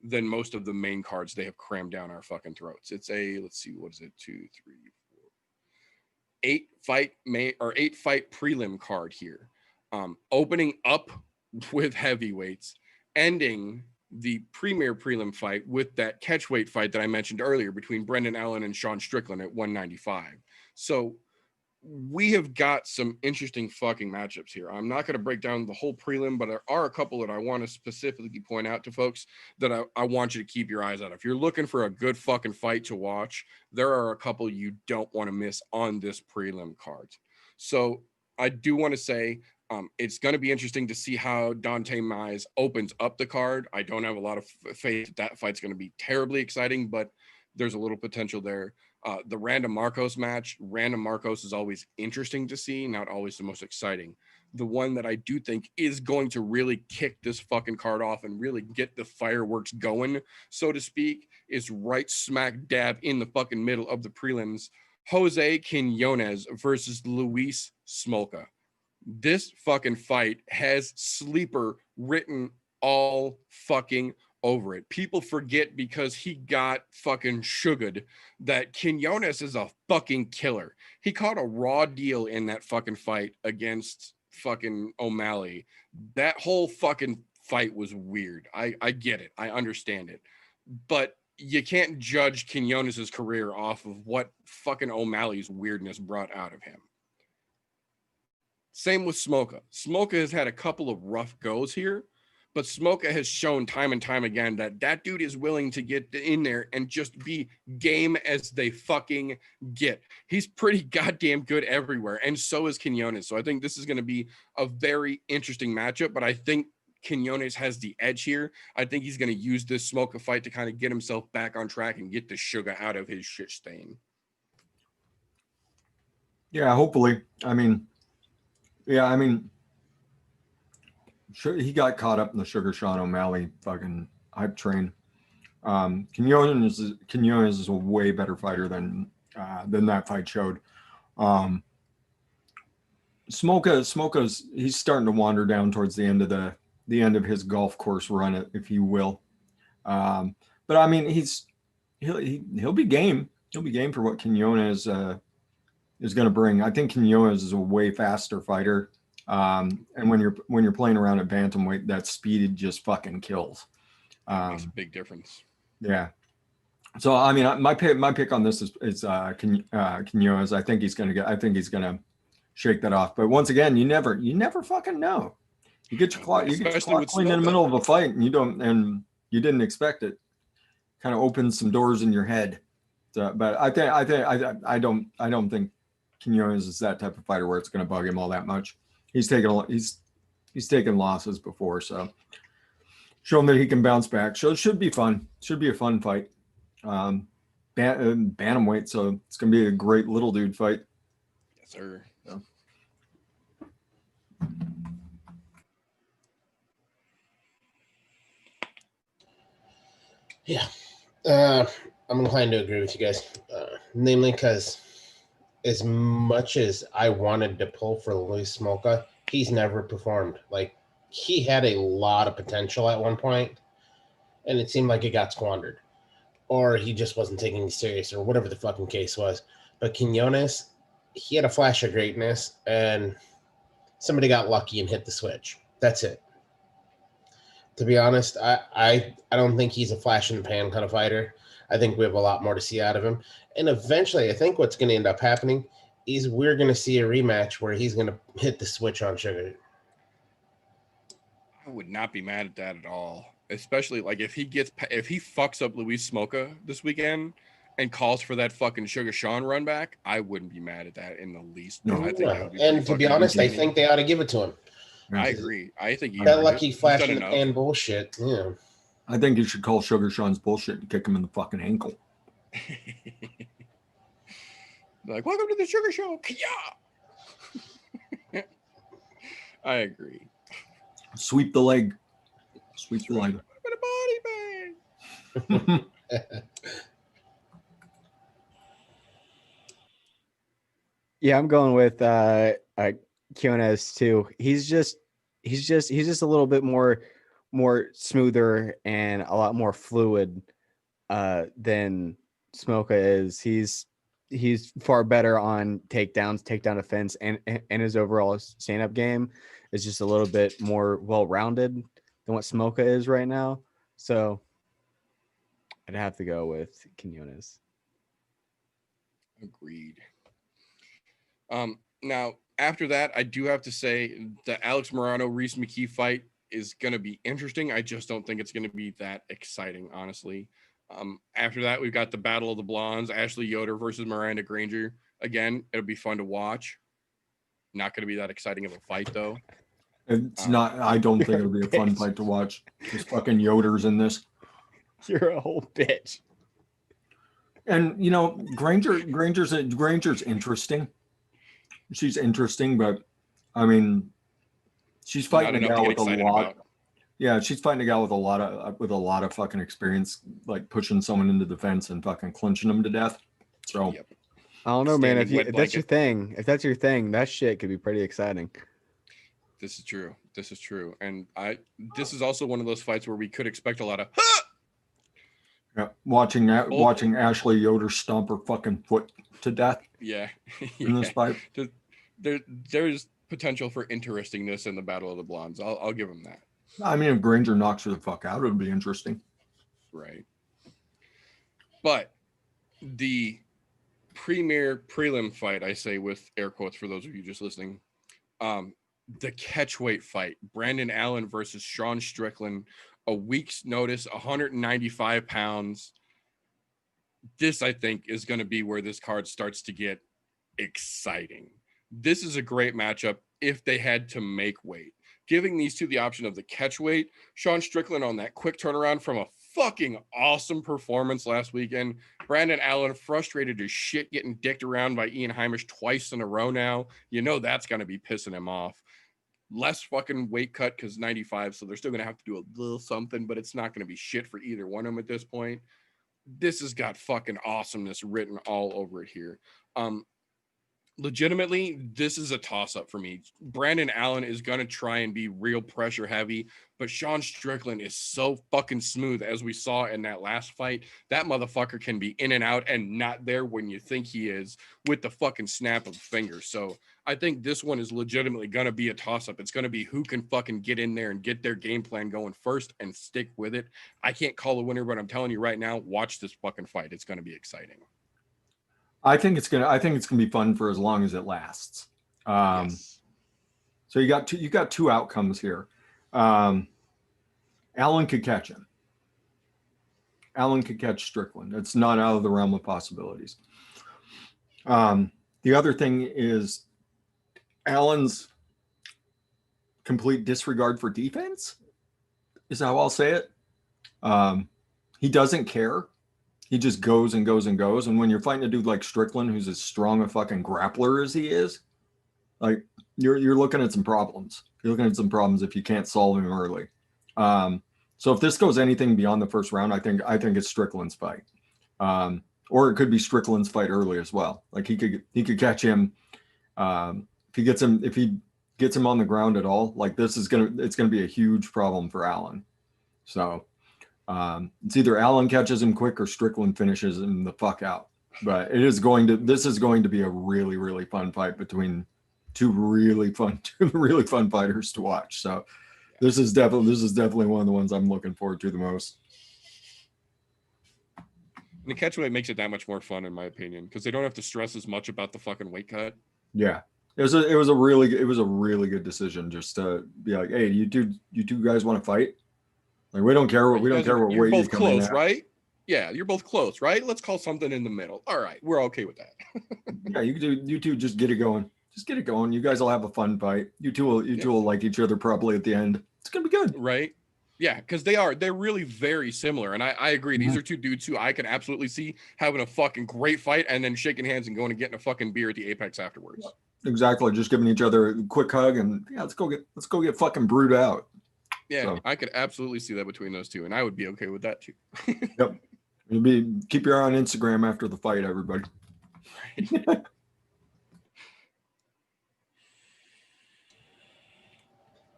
than most of the main cards they have crammed down our fucking throats. It's a, let's see, what is it? 2, 3, 4, 8 fight prelim card here. Opening up with heavyweights, ending the premier prelim fight with that catchweight fight that I mentioned earlier between Brendan Allen and Sean Strickland at 195. So we have got some interesting fucking matchups here. I'm not going to break down the whole prelim, but there are a couple that I want to specifically point out to folks that I want you to keep your eyes out. If you're looking for a good fucking fight to watch, there are a couple you don't want to miss on this prelim card. So I do want to say, it's going to be interesting to see how Dante Mize opens up the card. I don't have a lot of faith that fight's going to be terribly exciting, but there's a little potential there. The Random Marcos match, Random Marcos is always interesting to see, not always the most exciting. The one that I do think is going to really kick this fucking card off and really get the fireworks going, so to speak, is right smack dab in the fucking middle of the prelims. Jose Quinones versus Luis Smolka. This fucking fight has sleeper written all fucking over it. People forget because he got fucking sugared that Quinones is a fucking killer. He caught a raw deal in that fucking fight against fucking O'Malley. That whole fucking fight was weird. I get it. I understand it. But you can't judge Quinones' career off of what fucking O'Malley's weirdness brought out of him. Same with Smolka. Smolka has had a couple of rough goes here, but Smolka has shown time and time again that that dude is willing to get in there and just be game as they fucking get. He's pretty goddamn good everywhere, and so is Quinones. So I think this is going to be a very interesting matchup, but I think Quinones has the edge here. I think he's going to use this Smolka fight to kind of get himself back on track and get the sugar out of his shit stain. Yeah, hopefully. I mean, he got caught up in the Sugar Sean O'Malley fucking hype train. Quinones is a way better fighter than that fight showed. Smoka's he's starting to wander down towards the end of his golf course run, if you will. But I mean, he'll be game. He'll be game for what Quinones is going to bring. I think Quinones is a way faster fighter. And when you're playing around at bantamweight, that speed just fucking kills. Makes a big difference. Yeah. So I mean, my pick on this is Quinones. I think he's gonna shake that off. But once again, you never fucking know. You get your clock clean in the middle of a fight, and you didn't expect it. Kind of opens some doors in your head. So, but I don't think Quinones is that type of fighter where it's going to bug him all that much. He's taken losses before, so show him that he can bounce back. So it should be fun. Should be a fun fight. Bantamweight, so it's going to be a great little dude fight. Yes, sir. So. Yeah. I'm inclined to agree with you guys, namely because as much as I wanted to pull for Luis Smolka, he's never performed. Like, he had a lot of potential at one point, and it seemed like it got squandered. Or he just wasn't taking it serious, or whatever the fucking case was. But Quinones, he had a flash of greatness, and somebody got lucky and hit the switch. That's it. To be honest, I don't think he's a flash in the pan kind of fighter. I think we have a lot more to see out of him. And eventually, I think what's going to end up happening is we're going to see a rematch where he's going to hit the switch on Sugar. I would not be mad at that at all. Especially like if he fucks up Luis Smolka this weekend and calls for that fucking Sugar Sean run back, I wouldn't be mad at that in the least. No. I think that would be and to be honest, I think they ought to give it to him. I agree. I think that lucky flash in the pan bullshit. Yeah. I think you should call Sugar Sean's bullshit and kick him in the fucking ankle. Like, welcome to the Sugar Show. Yeah. I agree. Sweep the leg. Sweep the leg. With a body bag. Yeah, I'm going with Quinones too. He's just a little bit more smoother and a lot more fluid than Smoka is. He's far better on takedowns, takedown defense, and his overall stand-up game is just a little bit more well-rounded than what Smoka is right now. So I'd have to go with Quinones. Agreed. Now after that, I do have to say the Alex Morano-Reese McKee fight is going to be interesting. I just don't think it's going to be that exciting, honestly. After that, we've got the Battle of the Blondes, Ashley Yoder versus Miranda Granger. Again, it'll be fun to watch. Not going to be that exciting of a fight, though. It's not. I don't think it'll be a fun fight to watch. There's fucking Yoder's in this. You're a whole bitch. And you know, Granger's interesting. She's interesting, but I mean, she's fighting a gal with a lot. Yeah, she's fighting a gal with a lot of fucking experience, like pushing someone into the fence and fucking clinching them to death. So Yep. I don't know, man. If that's your thing, that shit could be pretty exciting. This is true. And this is also one of those fights where we could expect a lot of yeah, watching Ashley Yoder stomp her fucking foot to death. Yeah. In this fight. There's potential for interestingness in the Battle of the Blondes. I'll give him that. I mean, if Granger knocks her the fuck out, it'll be interesting. Right. But the premier prelim fight, I say with air quotes for those of you just listening, the catchweight fight, Brandon Allen versus Sean Strickland, a week's notice, 195 pounds. This, I think, is going to be where this card starts to get exciting. This is a great matchup if they had to make weight. Giving these two the option of the catch weight, Sean Strickland on that quick turnaround from a fucking awesome performance last weekend. Brandon Allen frustrated as shit, getting dicked around by Ian Heimish twice in a row now. You know that's going to be pissing him off. Less fucking weight cut because 95, so they're still going to have to do a little something, but it's not going to be shit for either one of them at this point. This has got fucking awesomeness written all over it here. Legitimately, this is a toss-up for me. Brandon Allen is going to try and be real pressure heavy, but Sean Strickland is so fucking smooth, as we saw in that last fight. That motherfucker can be in and out and not there when you think he is with the fucking snap of the finger. So I think this one is legitimately going to be a toss-up. It's going to be who can fucking get in there and get their game plan going first and stick with it. I can't call a winner, but I'm telling you right now, watch this fucking fight. It's going to be exciting. I think it's gonna be fun for as long as it lasts. Yes. So you got two outcomes here. Allen could catch him. Allen could catch Strickland. It's not out of the realm of possibilities. The other thing is Allen's complete disregard for defense is how I'll say it. He doesn't care. He just goes and goes and goes. And when you're fighting a dude like Strickland, who's as strong a fucking grappler as he is, like you're looking at some problems. You're looking at some problems if you can't solve him early. So if this goes anything beyond the first round, I think it's Strickland's fight. Or it could be Strickland's fight early as well. Like he could catch him if he gets him on the ground at all. Like it's gonna be a huge problem for Allen. So it's either Allen catches him quick or Strickland finishes him the fuck out. But this is going to be a really, really fun fight between two really fun fighters to watch. So this is definitely one of the ones I'm looking forward to the most. And the catchweight makes it that much more fun, in my opinion, because they don't have to stress as much about the fucking weight cut. Yeah. It was a really good decision just to be like, hey, you two guys want to fight? Like we don't care what weight you're both you come in close, at. right? Yeah, you're both close, right? Let's call something in the middle. All right, we're okay with that. Yeah, you two just get it going. Just get it going. You guys will have a fun fight. You two will like each other probably at the end. It's gonna be good. Right? Yeah, because they're really very similar. And I agree. These are two dudes who I can absolutely see having a fucking great fight and then shaking hands and going and getting a fucking beer at the Apex afterwards. Exactly. Just giving each other a quick hug and yeah, let's go get fucking brewed out. Yeah, so. I could absolutely see that between those two, and I would be okay with that too. Yep. Keep your eye on Instagram after the fight, everybody.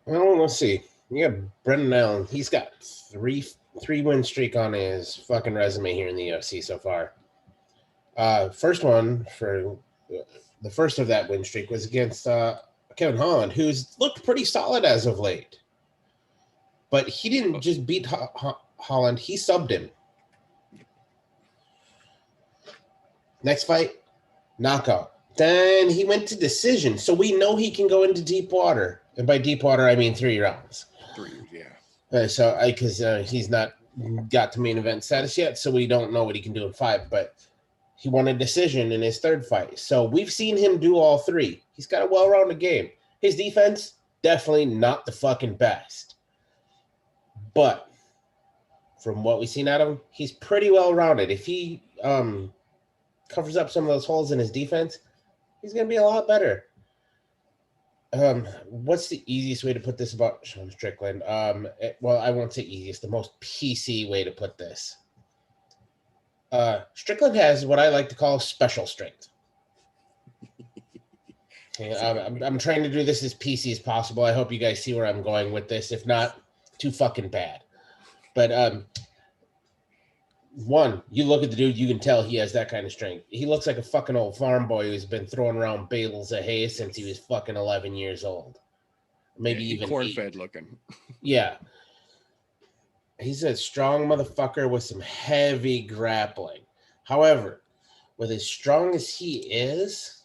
Well, let's see. You got Brendan Allen. He's got three win streak on his fucking resume here in the UFC so far. First one for the first of that win streak was against Kevin Holland, who's looked pretty solid as of late. But he didn't just beat Holland; he subbed him. Next fight, knockout. Then he went to decision, so we know he can go into deep water. And by deep water, I mean 3 rounds. 3, yeah. Because he's not got to main event status yet, so we don't know what he can do in 5. But he won a decision in his third fight. So we've seen him do all 3. He's got a well-rounded game. His defense, definitely not the fucking best. But from what we've seen out of him, he's pretty well-rounded. If he covers up some of those holes in his defense, he's going to be a lot better. What's the easiest way to put this about Sean Strickland? Well, I won't say easiest, the most PC way to put this. Strickland has what I like to call special strength. Okay, I'm trying to do this as PC as possible. I hope you guys see where I'm going with this. If not, too fucking bad. But one, you look at the dude, you can tell he has that kind of strength. He looks like a fucking old farm boy who's been throwing around bales of hay since he was fucking 11 years old. Maybe even corn-fed looking. Yeah. He's a strong motherfucker with some heavy grappling. However, with as strong as he is,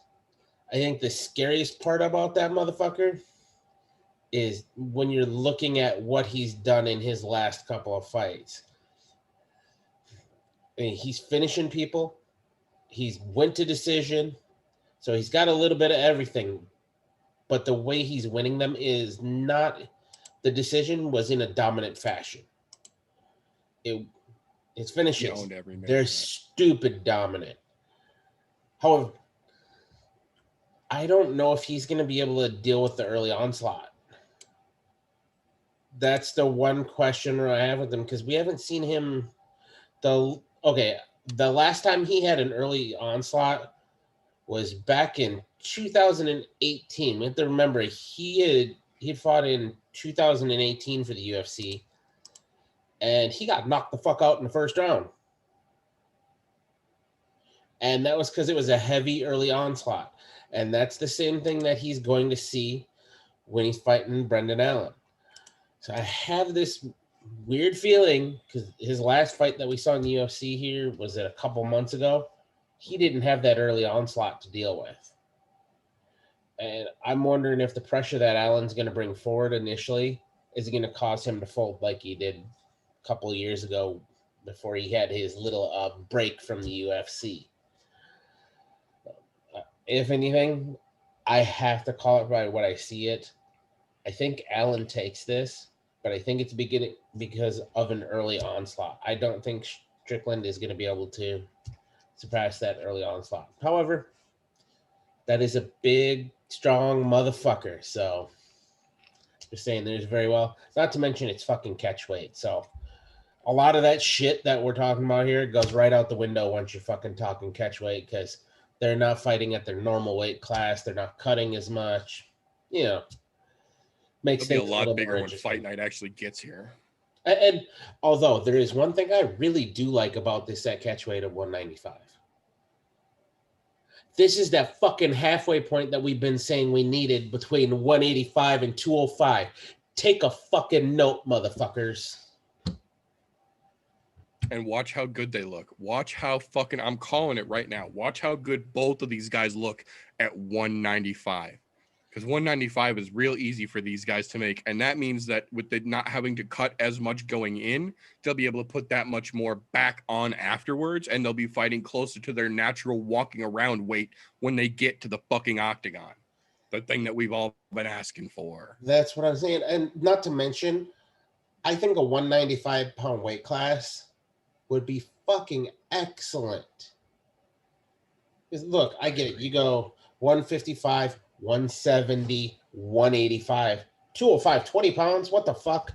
I think the scariest part about that motherfucker is when you're looking at what he's done in his last couple of fights. I mean, he's finishing people. He's went to decision. So he's got a little bit of everything. But the way he's winning them is not... The decision was in a dominant fashion. His He finishes, owned every minute they're of that. stupid dominant. However, I don't know if he's going to be able to deal with the early onslaught. That's the one question I have with him, because we haven't seen him. The last time he had an early onslaught was back in 2018. We have to remember he had fought in 2018 for the UFC, and he got knocked the fuck out in the first round. And that was because it was a heavy early onslaught. And that's the same thing that he's going to see when he's fighting Brendan Allen. So I have this weird feeling, because his last fight that we saw in the UFC here was a couple months ago. He didn't have that early onslaught to deal with. And I'm wondering if the pressure that Allen's going to bring forward initially is going to cause him to fold like he did a couple of years ago before he had his little break from the UFC. If anything, I have to call it by what I see it. I think Allen takes this, but I think it's beginning because of an early onslaught. I don't think Strickland is going to be able to surpass that early onslaught. However, that is a big, strong motherfucker. So, just saying, there's very well. Not to mention it's fucking catch weight. So, a lot of that shit that we're talking about here goes right out the window once you're fucking talking catch weight, because they're not fighting at their normal weight class. They're not cutting as much. You know, makes It'll be things a lot little bigger more when interesting. fight night actually gets here. And although there is one thing I really do like about this at catch weight of 195. This is that fucking halfway point that we've been saying we needed between 185 and 205. Take a fucking note, motherfuckers. And watch how good they look. Watch how fucking, I'm calling it right now. Watch how good both of these guys look at 195. Because 195 is real easy for these guys to make. And that means that with the not having to cut as much going in, they'll be able to put that much more back on afterwards. And they'll be fighting closer to their natural walking around weight when they get to the fucking octagon. The thing that we've all been asking for. That's what I'm saying. And not to mention, I think a 195-pound weight class would be fucking excellent. Because look, I get it. You go 155, 170, 185, 205, 20 pounds. What the fuck?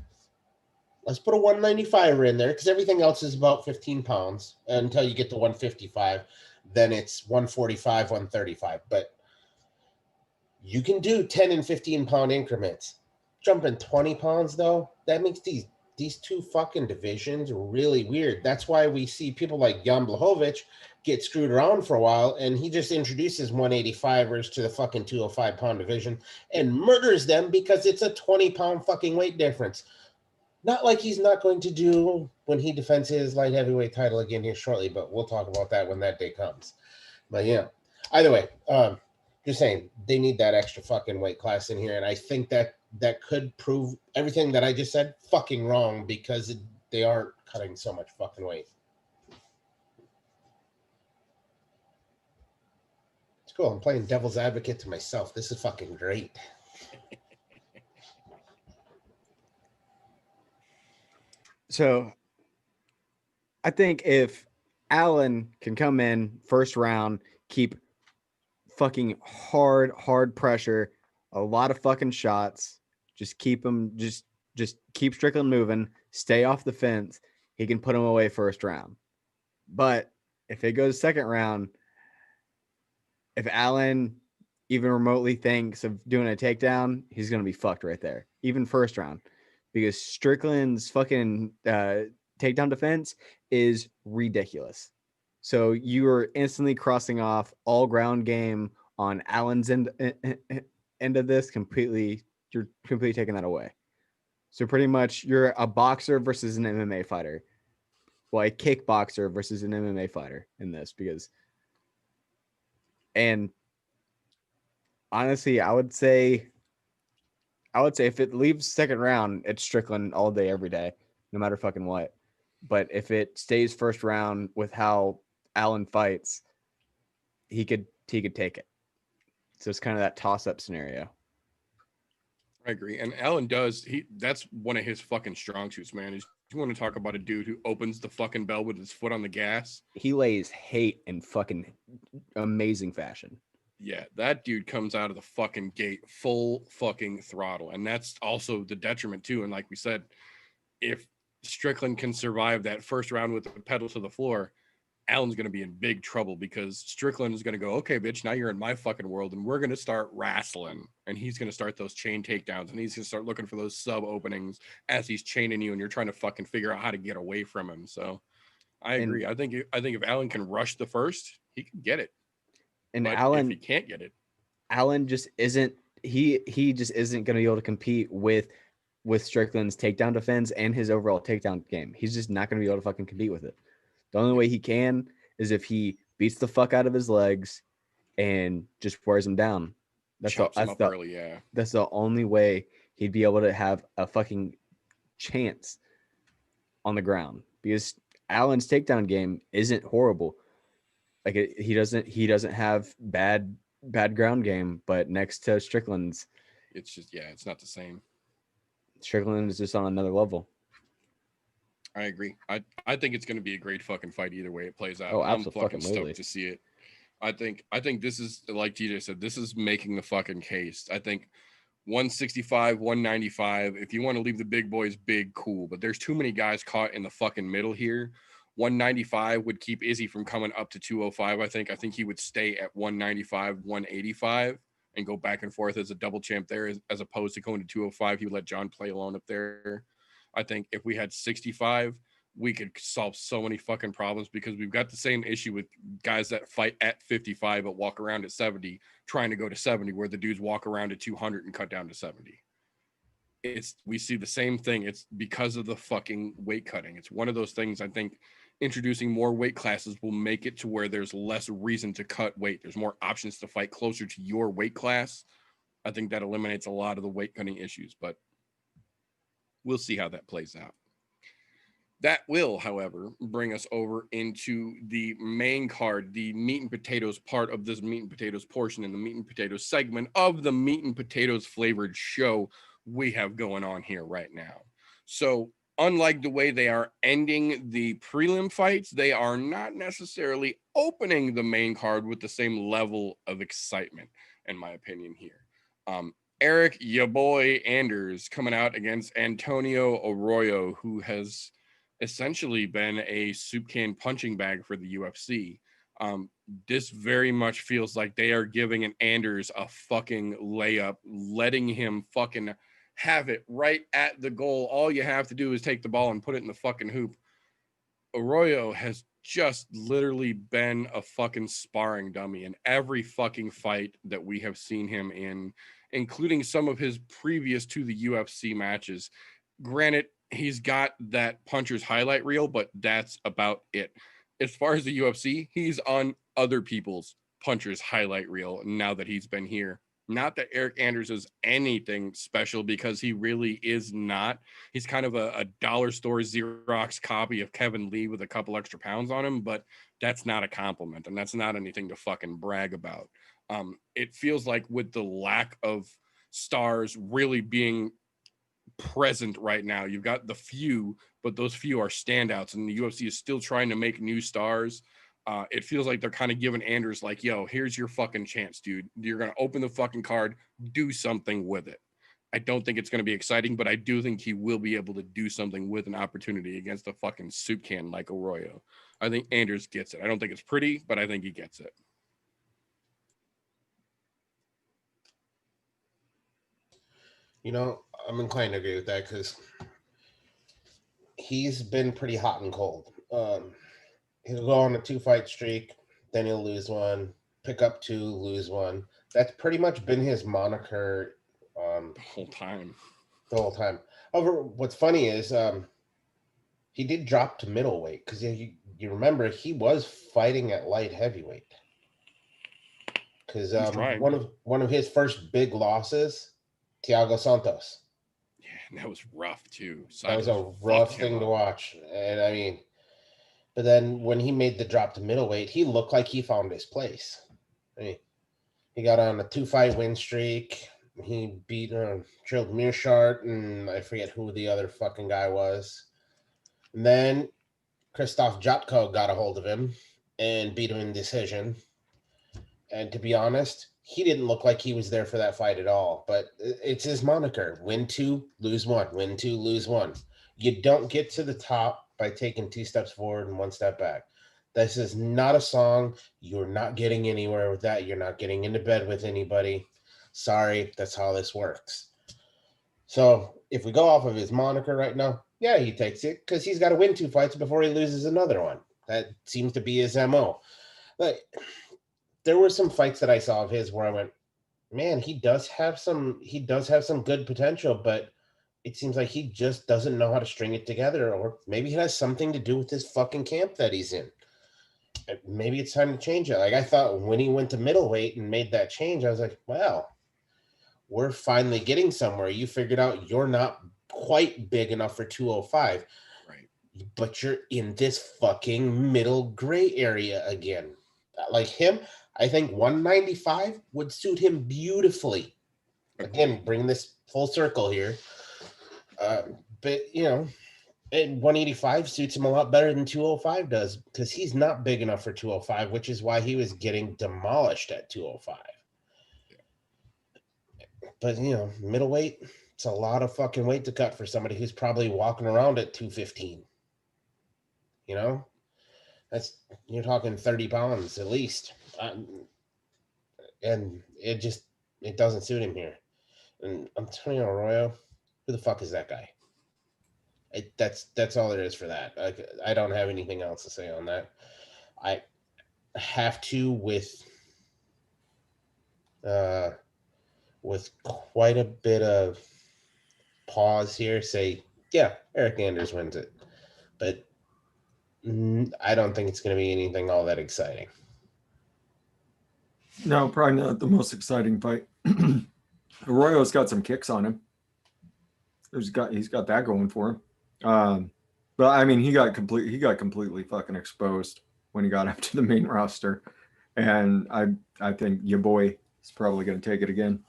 Let's put a 195er in there, because everything else is about 15 pounds until you get to 155. Then it's 145, 135. But you can do 10 and 15 pound increments. Jumping 20 pounds, though, that makes these two fucking divisions really weird. That's why we see people like Jan Blachowicz get screwed around for a while, and he just introduces 185ers to the fucking 205-pound division and murders them because it's a 20-pound fucking weight difference. Not like he's not going to do when he defends his light heavyweight title again here shortly, but we'll talk about that when that day comes. But yeah, either way, just saying, they need that extra fucking weight class in here, and I think that could prove everything that I just said fucking wrong, because they aren't cutting so much fucking weight. It's cool. I'm playing devil's advocate to myself. This is fucking great. So I think if Allen can come in first round, keep fucking hard pressure, a lot of fucking shots, just keep him, just keep Strickland moving, stay off the fence, he can put him away first round. But if it goes second round, if Allen even remotely thinks of doing a takedown, he's going to be fucked right there, even first round, because Strickland's fucking takedown defense is ridiculous. So you are instantly crossing off all ground game on Allen's end of this completely. You're completely taking that away. So pretty much you're a boxer versus an MMA fighter. Well, a kickboxer versus an MMA fighter in this, and honestly, I would say if it leaves second round, it's Strickland all day, every day, no matter fucking what. But if it stays first round with how Allen fights, he could take it. So it's kind of that toss-up scenario. agree. And Allen that's one of his fucking strong suits, man. Is you want to talk about a dude who opens the fucking bell with his foot on the gas? He lays hate in fucking amazing fashion. Yeah, that dude comes out of the fucking gate full fucking throttle. And that's also the detriment too. And like we said, if Strickland can survive that first round with the pedal to the floor, Allen's going to be in big trouble because Strickland is going to go, okay, bitch, now you're in my fucking world and we're going to start wrestling. And he's going to start those chain takedowns and he's going to start looking for those sub openings as he's chaining you and you're trying to fucking figure out how to get away from him. So I agree. I think if Allen can rush the first, he can get it. And but Allen, if he can't get it, Allen just isn't, he just isn't going to be able to compete with Strickland's takedown defense and his overall takedown game. He's just not going to be able to fucking compete with it. The only way he can is if he beats the fuck out of his legs and just wears him down. That's the only way he'd be able to have a fucking chance on the ground, because Allen's takedown game isn't horrible. Like he doesn't have bad ground game, but next to Strickland's, it's just, it's not the same. Strickland is just on another level. I agree. I think it's going to be a great fucking fight either way it plays out. Oh, I'm absolutely. fucking stoked to see it. I think this is, like TJ said, this is making the fucking case. I think 165, 195, if you want to leave the big boys big, cool. But there's too many guys caught in the fucking middle here. 195 would keep Izzy from coming up to 205, I think. I think he would stay at 195, 185 and go back and forth as a double champ there, as opposed to going to 205. He would let John play alone up there. I think if we had 65, we could solve so many fucking problems, because we've got the same issue with guys that fight at 55 but walk around at 70 trying to go to 70, where the dudes walk around at 200 and cut down to 70. We see the same thing. It's because of the fucking weight cutting. It's one of those things. I think introducing more weight classes will make it to where there's less reason to cut weight. There's more options to fight closer to your weight class. I think that eliminates a lot of the weight cutting issues, but we'll see how that plays out. That will, however, bring us over into the main card, the meat and potatoes part of this meat and potatoes portion, and the meat and potatoes segment of the meat and potatoes flavored show we have going on here right now. So unlike the way they are ending the prelim fights, they are not necessarily opening the main card with the same level of excitement, in my opinion here. Eric, ya boy Anders, coming out against Antonio Arroyo, who has essentially been a soup can punching bag for the UFC. This very much feels like they are giving an Anders a fucking layup, letting him fucking have it right at the goal. All you have to do is take the ball and put it in the fucking hoop. Arroyo has just literally been a fucking sparring dummy in every fucking fight that we have seen him in, including some of his previous to the UFC matches. Granted, he's got that puncher's highlight reel, but that's about it. As far as the UFC, he's on other people's puncher's highlight reel now that he's been here. Not that Eric Anders is anything special, because he really is not. He's kind of a dollar store Xerox copy of Kevin Lee with a couple extra pounds on him, but that's not a compliment, and that's not anything to fucking brag about. It feels like with the lack of stars really being present right now, you've got the few, but those few are standouts, and the UFC is still trying to make new stars. It feels like they're kind of giving Anders like, yo, here's your fucking chance, dude. You're going to open the fucking card, do something with it. I don't think it's going to be exciting, but I do think he will be able to do something with an opportunity against a fucking soup can like Arroyo. I think Anders gets it. I don't think it's pretty, but I think he gets it. You know, I'm inclined to agree with that, because he's been pretty hot and cold. He'll go on a 2-fight streak, then he'll lose one, pick up 2, lose 1. That's pretty much been his moniker the whole time. However, what's funny is he did drop to middleweight, because you remember he was fighting at light heavyweight. Because one of his first big losses, Thiago Santos. Yeah, and that was rough too. That was a rough thing to watch. And I mean, but then when he made the drop to middleweight, he looked like he found his place. I mean, he got on a 2-fight win streak, he beat Gerald Mearshart, and I forget who the other fucking guy was. And then Krzysztof Jotko got a hold of him and beat him in decision. And to be honest, he didn't look like he was there for that fight at all. But it's his moniker: win 2, lose 1, win 2, lose 1. You don't get to the top by taking 2 steps forward and 1 step back. This is not a song. You're not getting anywhere with that. You're not getting into bed with anybody. Sorry, that's how this works. So if we go off of his moniker right now, yeah, he takes it because he's got to win 2 fights before he loses another one. That seems to be his MO. But there were some fights that I saw of his where I went, man, he does have some good potential, but it seems like he just doesn't know how to string it together, or maybe it has something to do with this fucking camp that he's in. Maybe it's time to change it. Like, I thought when he went to middleweight and made that change, I was like, wow, we're finally getting somewhere. You figured out you're not quite big enough for 205, Right? But you're in this fucking middle gray area again. Like him, I think 195 would suit him beautifully. Again, bring this full circle here. But, you know, and 185 suits him a lot better than 205 does, because he's not big enough for 205, which is why he was getting demolished at 205. But, you know, middleweight, it's a lot of fucking weight to cut for somebody who's probably walking around at 215. You know? You're talking 30 pounds at least. And it doesn't suit him here. And Antonio Arroyo, who the fuck is that guy? That's all there is for that. I don't have anything else to say on that. I have to with quite a bit of pause here say, yeah, Eric Anders wins it, but I don't think it's going to be anything all that exciting. No, probably not the most exciting fight. Arroyo's got some kicks on him. He's got that going for him. But I mean, he got completely fucking exposed when he got up to the main roster, and I think your boy is probably going to take it again.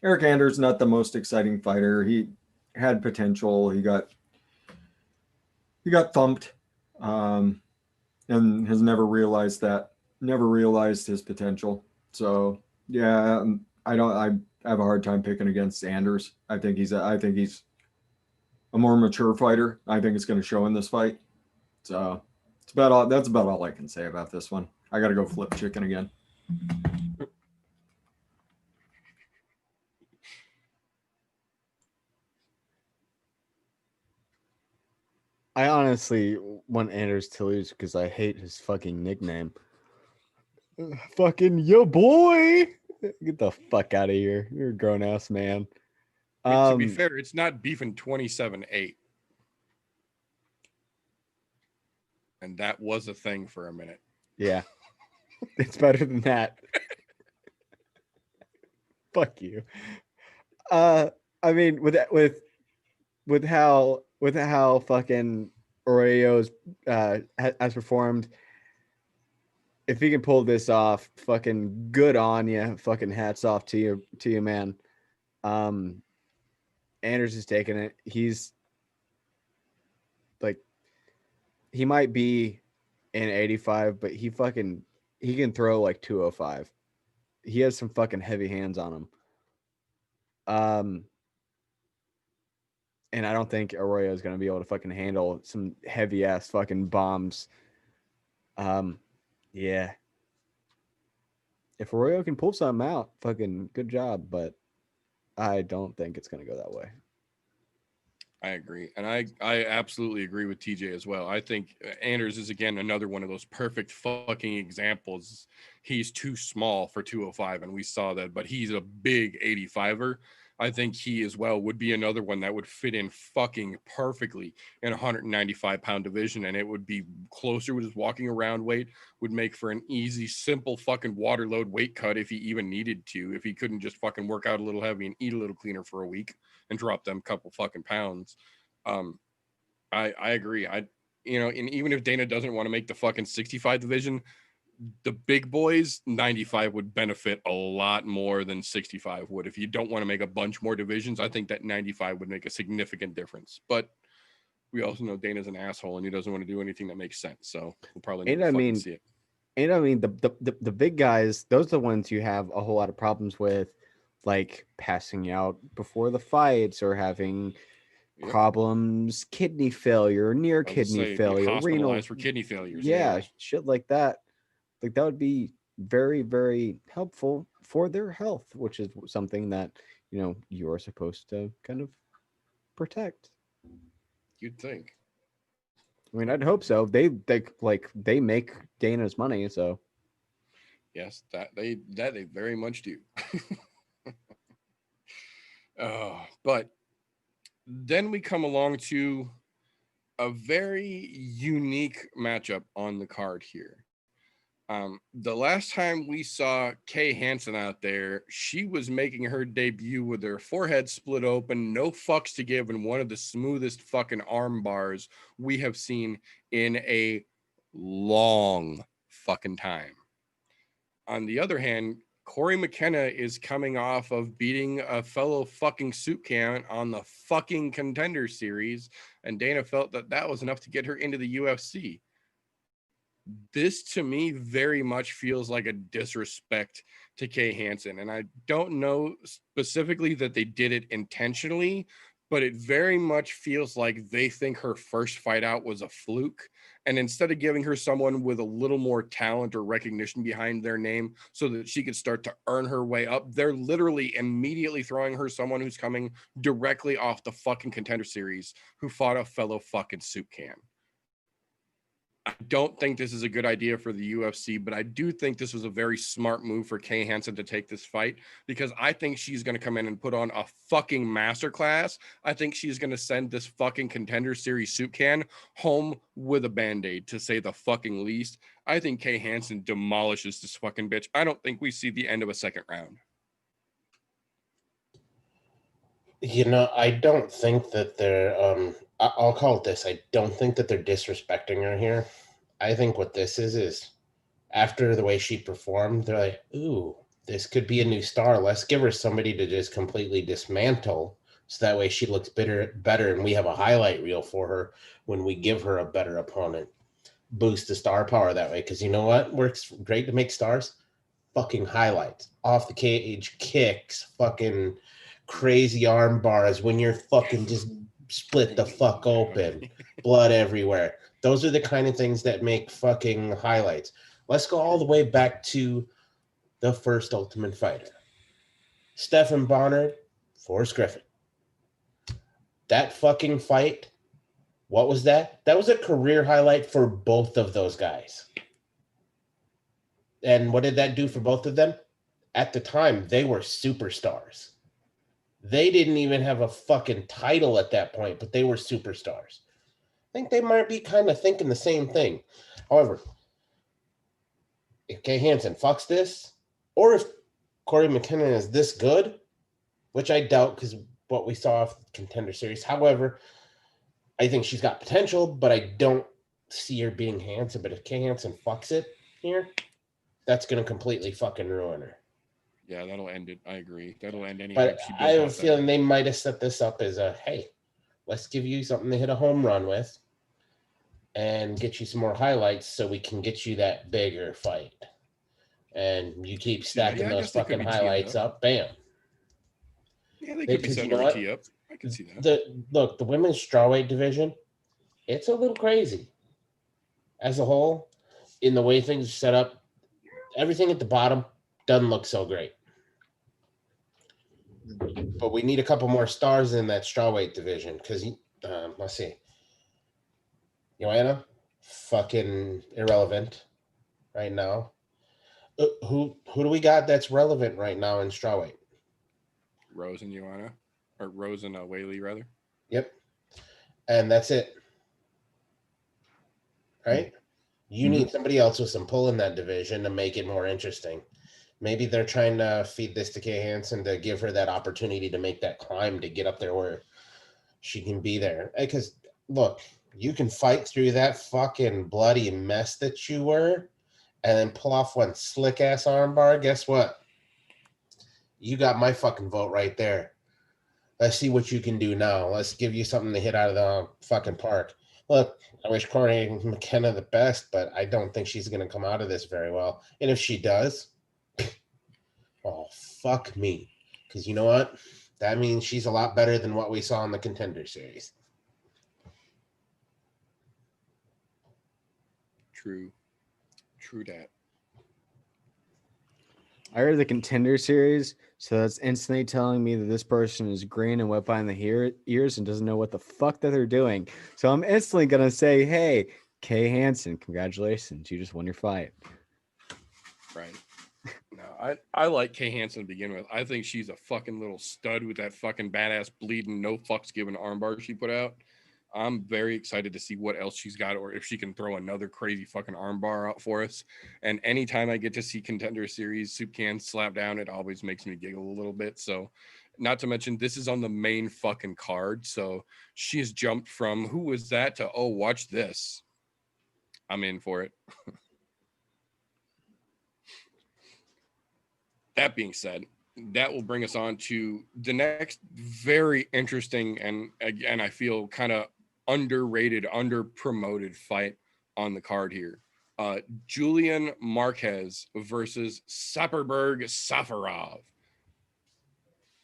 Eric Anders, not the most exciting fighter. He had potential. He got thumped, and has never realized his potential. So yeah, I have a hard time picking against Anders. I think he's a more mature fighter. I think it's going to show in this fight. So that's about all I can say about this one. I got to go flip chicken again. I honestly want Anders to lose because I hate his fucking nickname. Fucking yo boy. Get the fuck out of here. You're a grown ass man. To be fair, it's not beefing 27-8. And that was a thing for a minute. Yeah. It's better than that. Fuck you. I mean, with how fucking Arroyo's has performed, if he can pull this off, fucking good on you. Fucking hats off to you, man. Anders is taking it. He's like, he might be in 85, but he can throw like 205. He has some fucking heavy hands on him. And I don't think Arroyo is going to be able to fucking handle some heavy ass fucking bombs. Yeah. If Arroyo can pull something out, fucking good job, but I don't think it's going to go that way. I agree. And I absolutely agree with TJ as well. I think Anders is, again, another one of those perfect fucking examples. He's too small for 205, and we saw that, but he's a big 85er. I think he as well would be another one that would fit in fucking perfectly in a 195-pound division, and it would be closer with his walking around weight, would make for an easy, simple fucking water load weight cut if he even needed to, if he couldn't just fucking work out a little heavy and eat a little cleaner for a week and drop them couple fucking pounds. I agree. And even if Dana doesn't want to make the fucking 65 division, the big boys, 95 would benefit a lot more than 65 would. If you don't want to make a bunch more divisions, I think that 95 would make a significant difference. But we also know Dana's an asshole and he doesn't want to do anything that makes sense. So we'll probably never fucking see it. And I mean, the big guys, those are the ones you have a whole lot of problems with, like passing out before the fights or having problems, kidney failure, near kidney failure, renal for kidney failures. Yeah, shit like that. Like that would be very, very helpful for their health, which is something that, you are supposed to kind of protect. You'd think. I mean, I'd hope so. They make Dana's money, so yes, that they very much do. But then we come along to a very unique matchup on the card here. The last time we saw Kay Hansen out there, she was making her debut with her forehead split open, no fucks to give, and one of the smoothest fucking arm bars we have seen in a long fucking time. On the other hand, Corey McKenna is coming off of beating a fellow fucking soup can on the fucking Contender Series, and Dana felt that that was enough to get her into the UFC. This to me very much feels like a disrespect to Kay Hansen, and I don't know specifically that they did it intentionally, but it very much feels like they think her first fight out was a fluke, and instead of giving her someone with a little more talent or recognition behind their name so that she could start to earn her way up, they're literally immediately throwing her someone who's coming directly off the fucking Contender Series who fought a fellow fucking soup can. I don't think this is a good idea for the UFC, but I do think this was a very smart move for Kay Hansen to take this fight, because I think she's going to come in and put on a fucking masterclass. I think she's going to send this fucking Contender Series soup can home with a Band-Aid, to say the fucking least. I think Kay Hansen demolishes this fucking bitch. I don't think we see the end of a second round. I don't think that they're I'll call it this. I don't think that they're disrespecting her here. I think what this is after the way she performed, they're like, ooh, this could be a new star. Let's give her somebody to just completely dismantle, so that way she looks better, and we have a highlight reel for her when we give her a better opponent. Boost the star power that way, because you know what works great to make stars? Fucking highlights. Off the cage kicks, fucking crazy arm bars when you're fucking just split the fuck open, blood everywhere. Those are the kind of things that make fucking highlights. Let's go all the way back to the first Ultimate Fighter. Stephan Bonner, Forrest Griffin. That fucking fight, what was that? That was a career highlight for both of those guys. And what did that do for both of them? At the time, they were superstars. They didn't even have a fucking title at that point, but they were superstars. I think they might be kind of thinking the same thing. However, if Kay Hansen fucks this, or if Corey McKenna is this good, which I doubt because what we saw off the Contender Series. However, I think she's got potential, but I don't see her being Hansen. But if Kay Hansen fucks it here, that's going to completely fucking ruin her. Yeah, that'll end it. I agree. That'll end any. But I have a feeling they might have set this up as a, hey, let's give you something to hit a home run with and get you some more highlights so we can get you that bigger fight. And you keep stacking those fucking highlights up. Bam. Yeah, they could be setting a tee up. I can see that. Look, the women's strawweight division, it's a little crazy as a whole in the way things are set up. Everything at the bottom doesn't look so great. But we need a couple more stars in that strawweight division because, let's see. Joanna, fucking irrelevant right now. Who do we got that's relevant right now in strawweight? Rose and Joanna, or Rose and Whaley rather. Yep, and that's it. Right? You need somebody else with some pull in that division to make it more interesting. Maybe they're trying to feed this to Kay Hansen to give her that opportunity to make that climb to get up there where she can be there. Because, look, you can fight through that fucking bloody mess that you were and then pull off one slick ass armbar, guess what? You got my fucking vote right there. Let's see what you can do now. Let's give you something to hit out of the fucking park. Look, I wish Courtney McKenna the best, but I don't think she's going to come out of this very well. And if she does, oh, fuck me. Because you know what? That means she's a lot better than what we saw in the Contender Series. True that. I heard the Contender Series, so that's instantly telling me that this person is green and wet behind the ears and doesn't know what the fuck that they're doing. So I'm instantly gonna say, "Hey, Kay Hansen, congratulations, you just won your fight." Right. No, I like Kay Hansen to begin with. I think she's a fucking little stud with that fucking badass bleeding, no fucks given armbar she put out. I'm very excited to see what else she's got, or if she can throw another crazy fucking armbar out for us. And anytime I get to see Contender Series soup can slap down, it always makes me giggle a little bit. So, not to mention, this is on the main fucking card. So she has jumped from who was that to, oh, watch this. I'm in for it. That being said, that will bring us on to the next very interesting and, again, I feel kind of underrated, under-promoted fight on the card here. Julian Marquez versus Saperberg Safarov.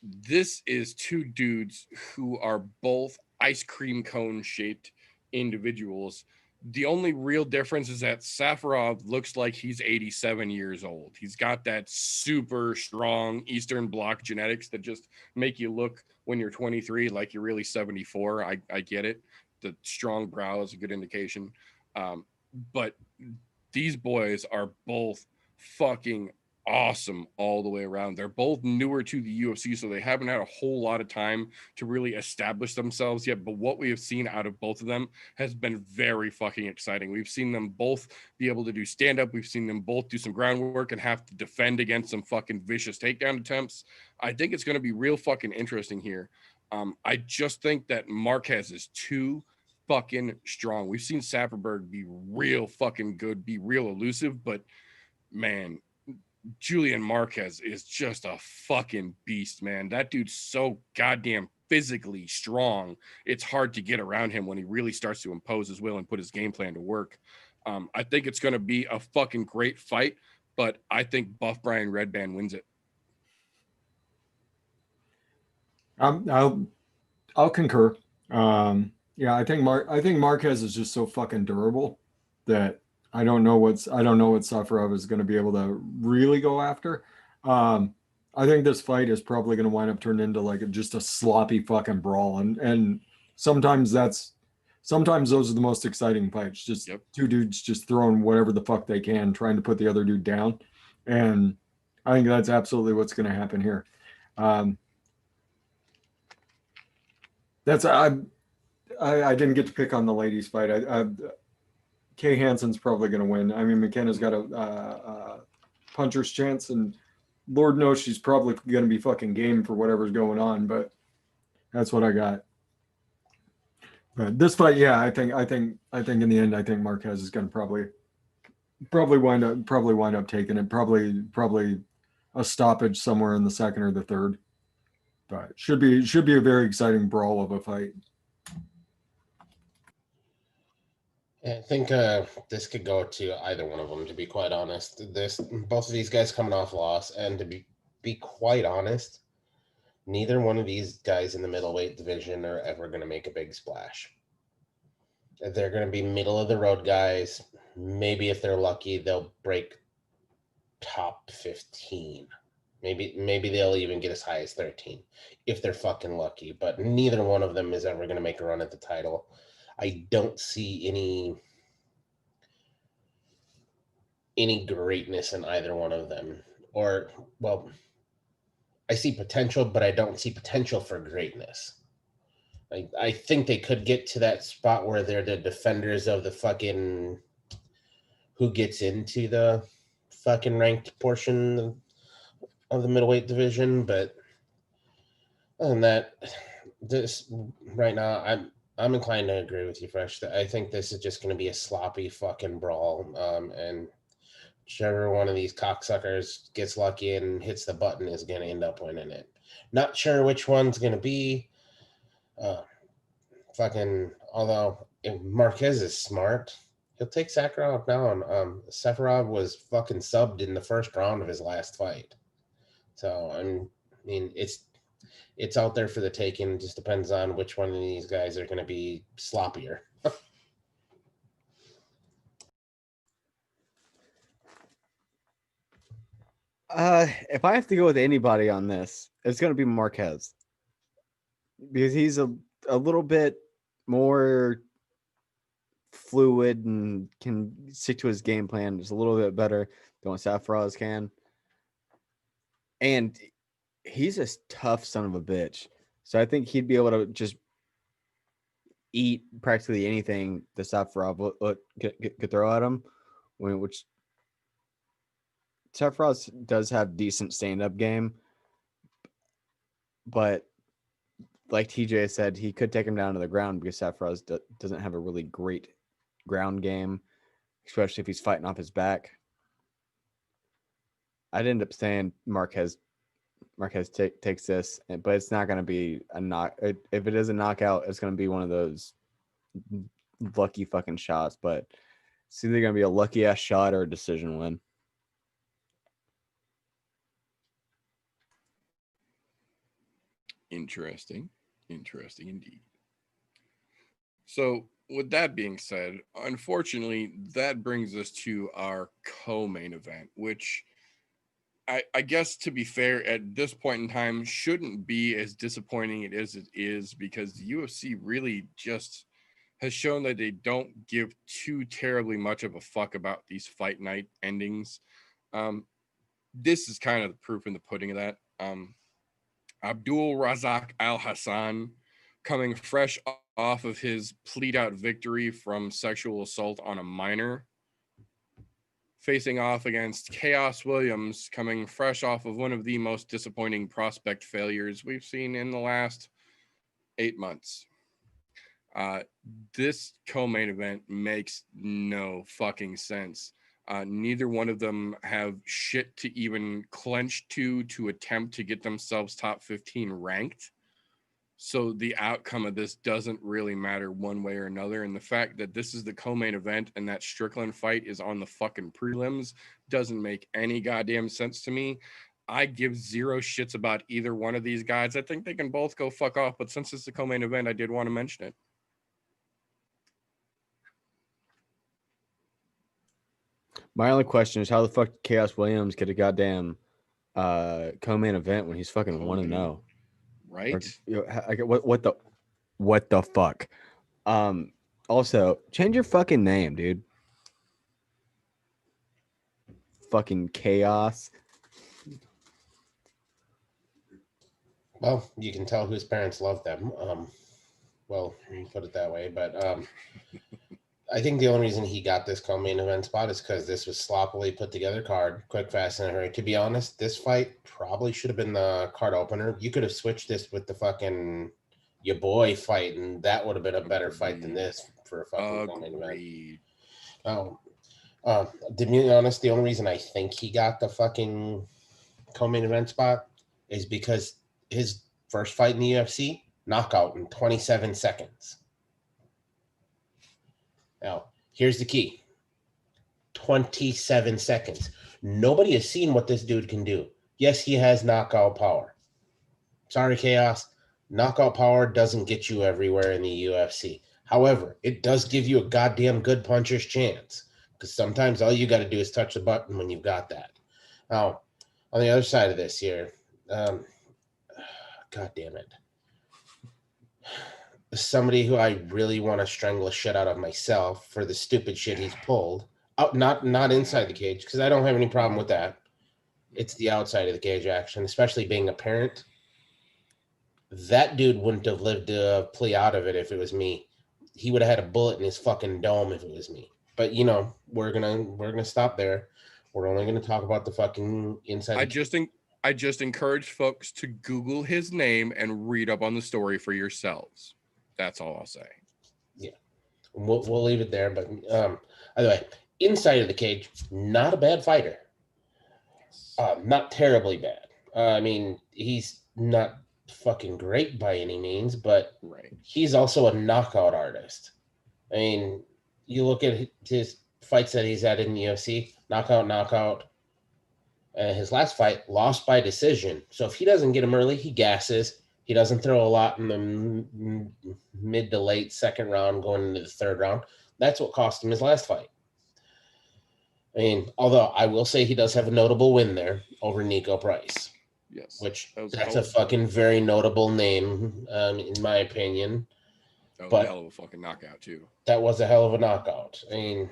This is two dudes who are both ice cream cone shaped individuals. The only real difference is that Safarov looks like he's 87 years old. He's got that super strong Eastern Bloc genetics that just make you look when you're 23 like you're really 74. I get it. The strong brow is a good indication. But these boys are both fucking awesome all the way around. They're both newer to the UFC, so they haven't had a whole lot of time to really establish themselves yet. But what we have seen out of both of them has been very fucking exciting. We've seen them both be able to do stand-up. We've seen them both do some groundwork and have to defend against some fucking vicious takedown attempts. I think it's going to be real fucking interesting here. I just think that Marquez is too fucking strong. We've seen Saperberg be real fucking good, be real elusive, but man, Julian Marquez is just a fucking beast, man. That dude's so goddamn physically strong. It's hard to get around him when he really starts to impose his will and put his game plan to work. I think it's going to be a fucking great fight, but I think Buff Brian Redband wins it. I'll concur. Yeah, I think Marquez is just so fucking durable that I don't know what Safarov is going to be able to really go after. I think this fight is probably going to wind up turning into like just a sloppy fucking brawl, and sometimes those are the most exciting fights. Just two dudes just throwing whatever the fuck they can, trying to put the other dude down, and I think that's absolutely what's going to happen here. I didn't get to pick on the ladies fight. Kay Hansen's probably going to win. I mean, McKenna's got a puncher's chance, and Lord knows she's probably going to be fucking game for whatever's going on. But that's what I got. But this fight, yeah, I think in the end, I think Marquez is going to probably wind up taking it. Probably a stoppage somewhere in the second or the third. But should be a very exciting brawl of a fight. I think this could go to either one of them, to be quite honest. Both of these guys coming off loss, and to be quite honest, neither one of these guys in the middleweight division are ever going to make a big splash. They're going to be middle of the road guys. Maybe if they're lucky, they'll break top 15. Maybe they'll even get as high as 13 if they're fucking lucky. But neither one of them is ever going to make a run at the title. I don't see any greatness in either one of them. Or, well, I see potential, but I don't see potential for greatness. I think they could get to that spot where they're the defenders of the fucking who gets into the fucking ranked portion of the middleweight division. But other than that, this right now, I'm inclined to agree with you, Fresh. I think this is just going to be a sloppy fucking brawl. And whichever one of these cocksuckers gets lucky and hits the button is going to end up winning it. Not sure which one's going to be. Although if Marquez is smart, he'll take Sakharov down. Sakharov was fucking subbed in the first round of his last fight. So, I mean, it's out there for the taking. It just depends on which one of these guys are going to be sloppier. If I have to go with anybody on this, it's going to be Marquez because he's a little bit more fluid and can stick to his game plan just a little bit better than what Safaraz can. And he's a tough son of a bitch. So I think he'd be able to just eat practically anything the Safarov could throw at him, which Safaraz does have decent stand-up game, but like TJ said, he could take him down to the ground because Safaraz doesn't have a really great ground game, especially if he's fighting off his back. I'd end up saying Marquez takes this, but it's not going to be a knock. If it is a knockout, it's going to be one of those lucky fucking shots, but it's either going to be a lucky ass shot or a decision win. Interesting indeed. So with that being said, unfortunately, that brings us to our co-main event, which I guess, to be fair, at this point in time, shouldn't be as disappointing as it is, because the UFC really just has shown that they don't give too terribly much of a fuck about these fight night endings. This is kind of the proof in the pudding of that. Abdul Razak Al Hassan, coming fresh off of his plead-out victory from sexual assault on a minor, facing off against Chaos Williams, coming fresh off of one of the most disappointing prospect failures we've seen in the last 8 months. This co-main event makes no fucking sense. Neither one of them have shit to even clench to attempt to get themselves top 15 ranked. So the outcome of this doesn't really matter one way or another. And the fact that this is the co-main event and that Strickland fight is on the fucking prelims doesn't make any goddamn sense to me. I give zero shits about either one of these guys. I think they can both go fuck off. But since it's the co-main event, I did want to mention it. My only question is how the fuck did Chaos Williams get a goddamn co-main event when he's fucking 1-0? Right? Or, what the fuck? Also, change your fucking name, dude. Fucking Chaos. Well, you can tell whose parents love them. Well, put it that way. But I think the only reason he got this co-main event spot is because this was sloppily put together card, quick, fast, and in a hurry. To be honest, this fight probably should have been the card opener. You could have switched this with the fucking your boy fight, and that would have been a better fight than this for a fucking co-main event. To be honest, the only reason I think he got the fucking co-main event spot is because his first fight in the UFC, knockout in 27 seconds. Now, here's the key. 27 seconds. Nobody has seen what this dude can do. Yes, he has knockout power. Sorry, Chaos. Knockout power doesn't get you everywhere in the UFC. However, it does give you a goddamn good puncher's chance, because sometimes all you got to do is touch the button when you've got that. Now, on the other side of this here, God damn it. Somebody who I really want to strangle the shit out of myself for the stupid shit he's pulled. Out, not inside the cage, because I don't have any problem with that. It's the outside of the cage action, especially being a parent. That dude wouldn't have lived to play out of it if it was me. He would have had a bullet in his fucking dome if it was me. But you know, we're gonna stop there. We're only gonna talk about the fucking inside. I just encourage folks to Google his name and read up on the story for yourselves. That's all I'll say. Yeah, we'll leave it there. But by the way, inside of the cage, not a bad fighter. Not terribly bad. I mean, he's not fucking great by any means, but he's also a knockout artist. I mean, you look at his fights that he's had in the UFC, knockout. His last fight, lost by decision. So if he doesn't get him early, he gasses. He doesn't throw a lot in the mid to late second round, going into the third round. That's what cost him his last fight. I mean, although I will say he does have a notable win there over Nico Price. Yes. Which that's a fucking very notable name, in my opinion. That was a hell of a fucking knockout, too. That was a hell of a knockout. I mean,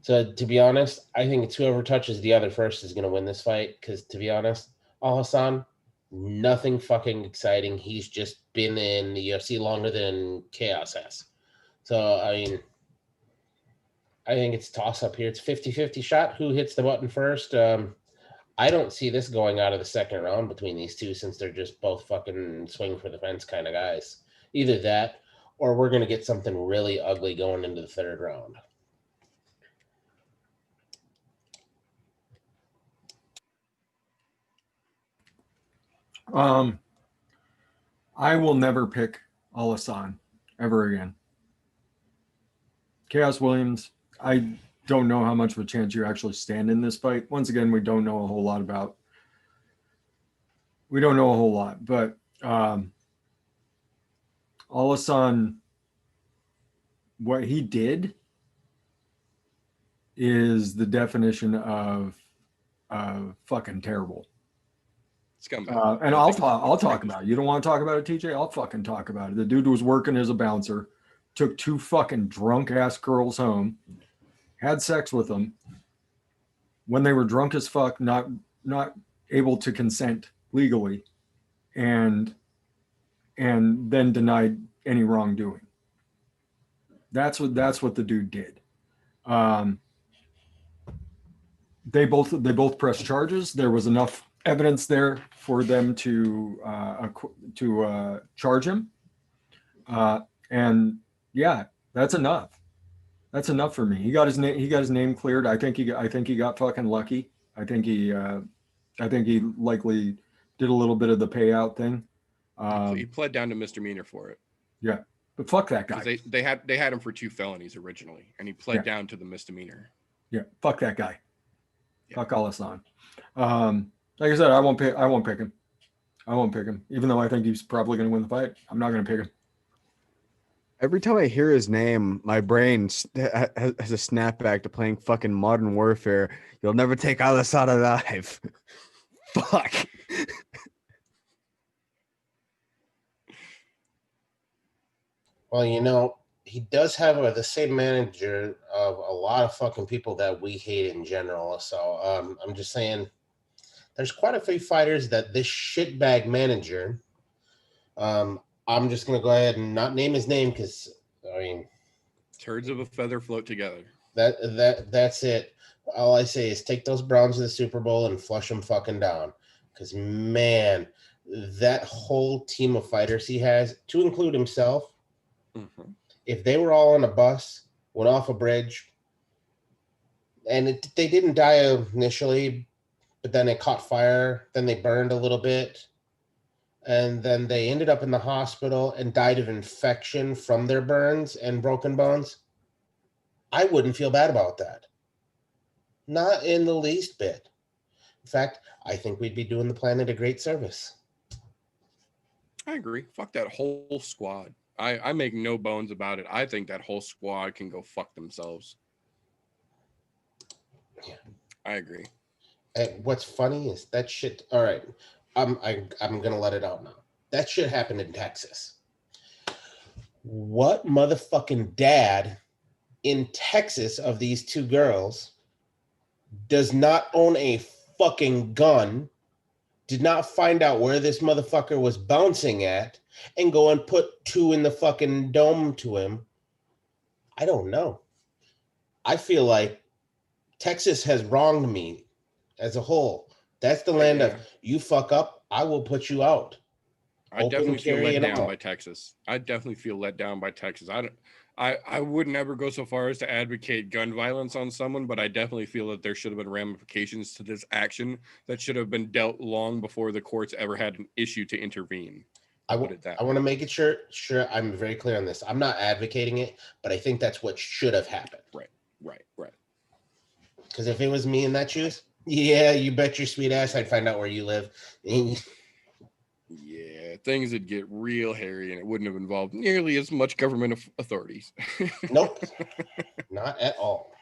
so to be honest, I think it's whoever touches the other first is going to win this fight. Because to be honest, Al Hassan, nothing fucking exciting. He's just been in the UFC longer than Chaos has. So, I mean, I think it's toss up here. It's 50-50 shot. Who hits the button first? I don't see this going out of the second round between these two, since they're just both fucking swing for the fence kind of guys. Either that, or we're going to get something really ugly going into the third round. I will never pick Al Hassan ever again. Chaos Williams, I don't know how much of a chance you actually stand in this fight. Once again, we don't know a whole lot, but Al Hassan, what he did is the definition of fucking terrible. Scumbag. And I'll talk about it. You don't want to talk about it, TJ? I'll fucking talk about it. The dude was working as a bouncer, took two fucking drunk ass girls home, had sex with them when they were drunk as fuck, not able to consent legally, and then denied any wrongdoing. That's what the dude did. They both pressed charges. There was enough evidence there for them to charge him, and yeah, that's enough. That's enough for me. He got his name cleared. I think he got fucking lucky. I think he likely did a little bit of the payout thing. He pled down to misdemeanor for it. Yeah, but fuck that guy. They had him for 2 felonies originally, and he pled down to the misdemeanor. Yeah, fuck that guy. Yeah. Fuck Al Hassan. Like I said, I won't pick him. I won't pick him, even though I think he's probably going to win the fight. I'm not going to pick him. Every time I hear his name, my brain has a snapback to playing fucking Modern Warfare. You'll never take Al Hassan alive. Fuck. Well, you know, he does have the same manager of a lot of fucking people that we hate in general. So I'm just saying, there's quite a few fighters that this shitbag manager, I'm just going to go ahead and not name his name because, I mean, turds of a feather float together. That's it. All I say is take those Browns to the Super Bowl and flush them fucking down. Because, man, that whole team of fighters he has, to include himself, if they were all on a bus, went off a bridge, and they didn't die initially, but then it caught fire, then they burned a little bit, and then they ended up in the hospital and died of infection from their burns and broken bones, I wouldn't feel bad about that. Not in the least bit. In fact, I think we'd be doing the planet a great service. I agree. Fuck that whole squad. I make no bones about it. I think that whole squad can go fuck themselves. Yeah. I agree. And what's funny is that shit. All right, I'm gonna let it out now. That shit happened in Texas. What motherfucking dad in Texas of these two girls does not own a fucking gun, did not find out where this motherfucker was bouncing at, and go and put 2 in the fucking dome to him? I don't know. I feel like Texas has wronged me as a whole. That's the land of you fuck up, I will put you out. I definitely feel let down by Texas. I definitely feel let down by Texas. I would never go so far as to advocate gun violence on someone, but I definitely feel that there should have been ramifications to this action that should have been dealt long before the courts ever had an issue to intervene. I want to make it sure I'm very clear on this. I'm not advocating it, but I think that's what should have happened. Right. Because if it was me in that shoes, yeah, you bet your sweet ass I'd find out where you live. Yeah, things would get real hairy, and it wouldn't have involved nearly as much government authorities. Nope, not at all.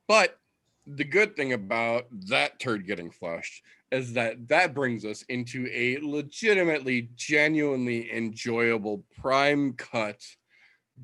But the good thing about that turd getting flushed is that brings us into a legitimately, genuinely enjoyable, prime cut,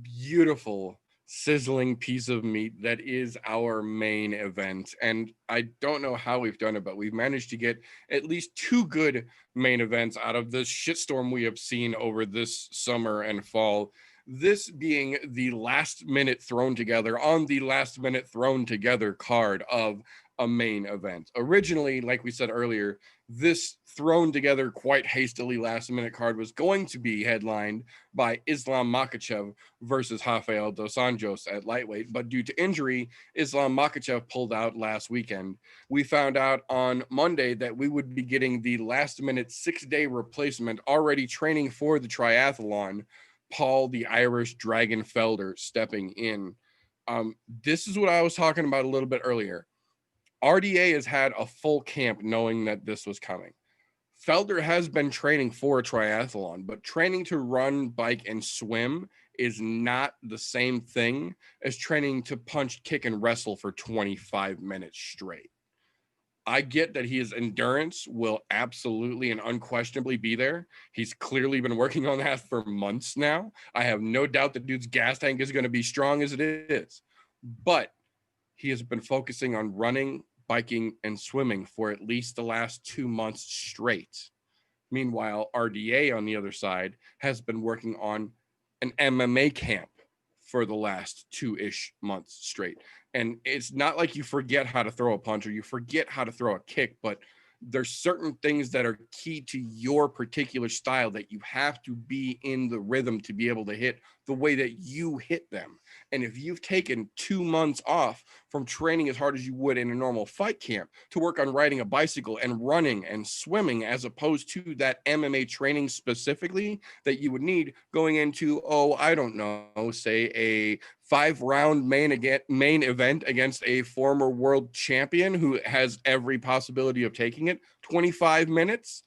beautiful, sizzling piece of meat that is our main event. And I don't know how we've done it, but we've managed to get at least 2 good main events out of this shitstorm we have seen over this summer and fall. This being the last minute thrown together on the last minute thrown together card of a main event. Originally, like we said earlier, this thrown together quite hastily last minute card was going to be headlined by Islam Makhachev versus Rafael dos Anjos at lightweight, but due to injury, Islam Makhachev pulled out last weekend. We found out on Monday that we would be getting the last minute 6-day replacement already training for the triathlon, Paul the Irish Dragon Felder stepping in. This is what I was talking about a little bit earlier. RDA has had a full camp knowing that this was coming. Felder has been training for a triathlon, but training to run, bike, and swim is not the same thing as training to punch, kick, and wrestle for 25 minutes straight. I get that his endurance will absolutely and unquestionably be there. He's clearly been working on that for months now. I have no doubt the dude's gas tank is going to be strong as it is. But he has been focusing on running, biking, and swimming for at least the last 2 months straight. Meanwhile, RDA on the other side has been working on an MMA camp for the last 2-ish months straight. And it's not like you forget how to throw a punch or you forget how to throw a kick, but there's certain things that are key to your particular style that you have to be in the rhythm to be able to hit the way that you hit them. And if you've taken 2 months off from training as hard as you would in a normal fight camp to work on riding a bicycle and running and swimming, as opposed to that MMA training specifically that you would need going into, I don't know, say a 5-round main event against a former world champion who has every possibility of taking it, 25 minutes,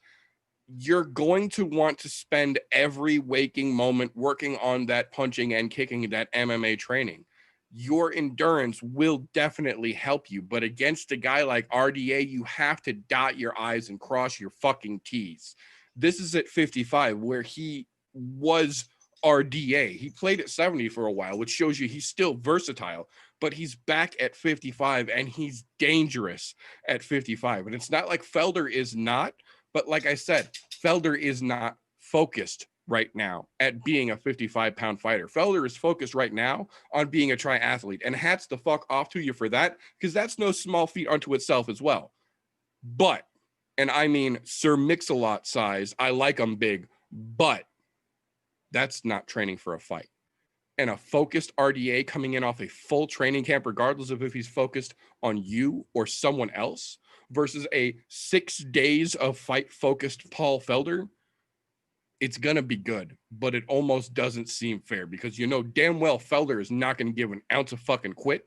you're going to want to spend every waking moment working on that punching and kicking, that MMA training. Your endurance will definitely help you, but against a guy like RDA, you have to dot your I's and cross your fucking T's. This is at 55, where he was RDA. He played at 70 for a while, which shows you he's still versatile, but he's back at 55 and he's dangerous at 55. And it's not like Felder is not, but like I said, Felder is not focused right now at being a 55-pound fighter. Felder is focused right now on being a triathlete, and hats the fuck off to you for that, because that's no small feat unto itself as well. But, and I mean Sir Mix-a-Lot size, I like him big, but that's not training for a fight. And a focused RDA coming in off a full training camp, regardless of if he's focused on you or someone else, versus a 6 days of fight focused Paul Felder, it's going to be good, but it almost doesn't seem fair, because you know damn well Felder is not going to give an ounce of fucking quit.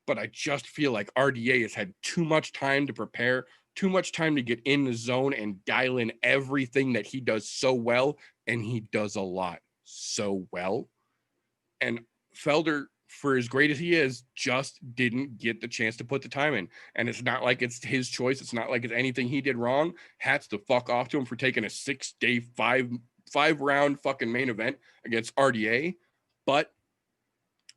But I just feel like RDA has had too much time to prepare, too much time to get in the zone and dial in everything that he does so well. And he does a lot so well. And Felder, for as great as he is, just didn't get the chance to put the time in. And it's not like it's his choice. It's not like it's anything he did wrong. Hats the fuck off to him for taking a 6-day, five round fucking main event against RDA. But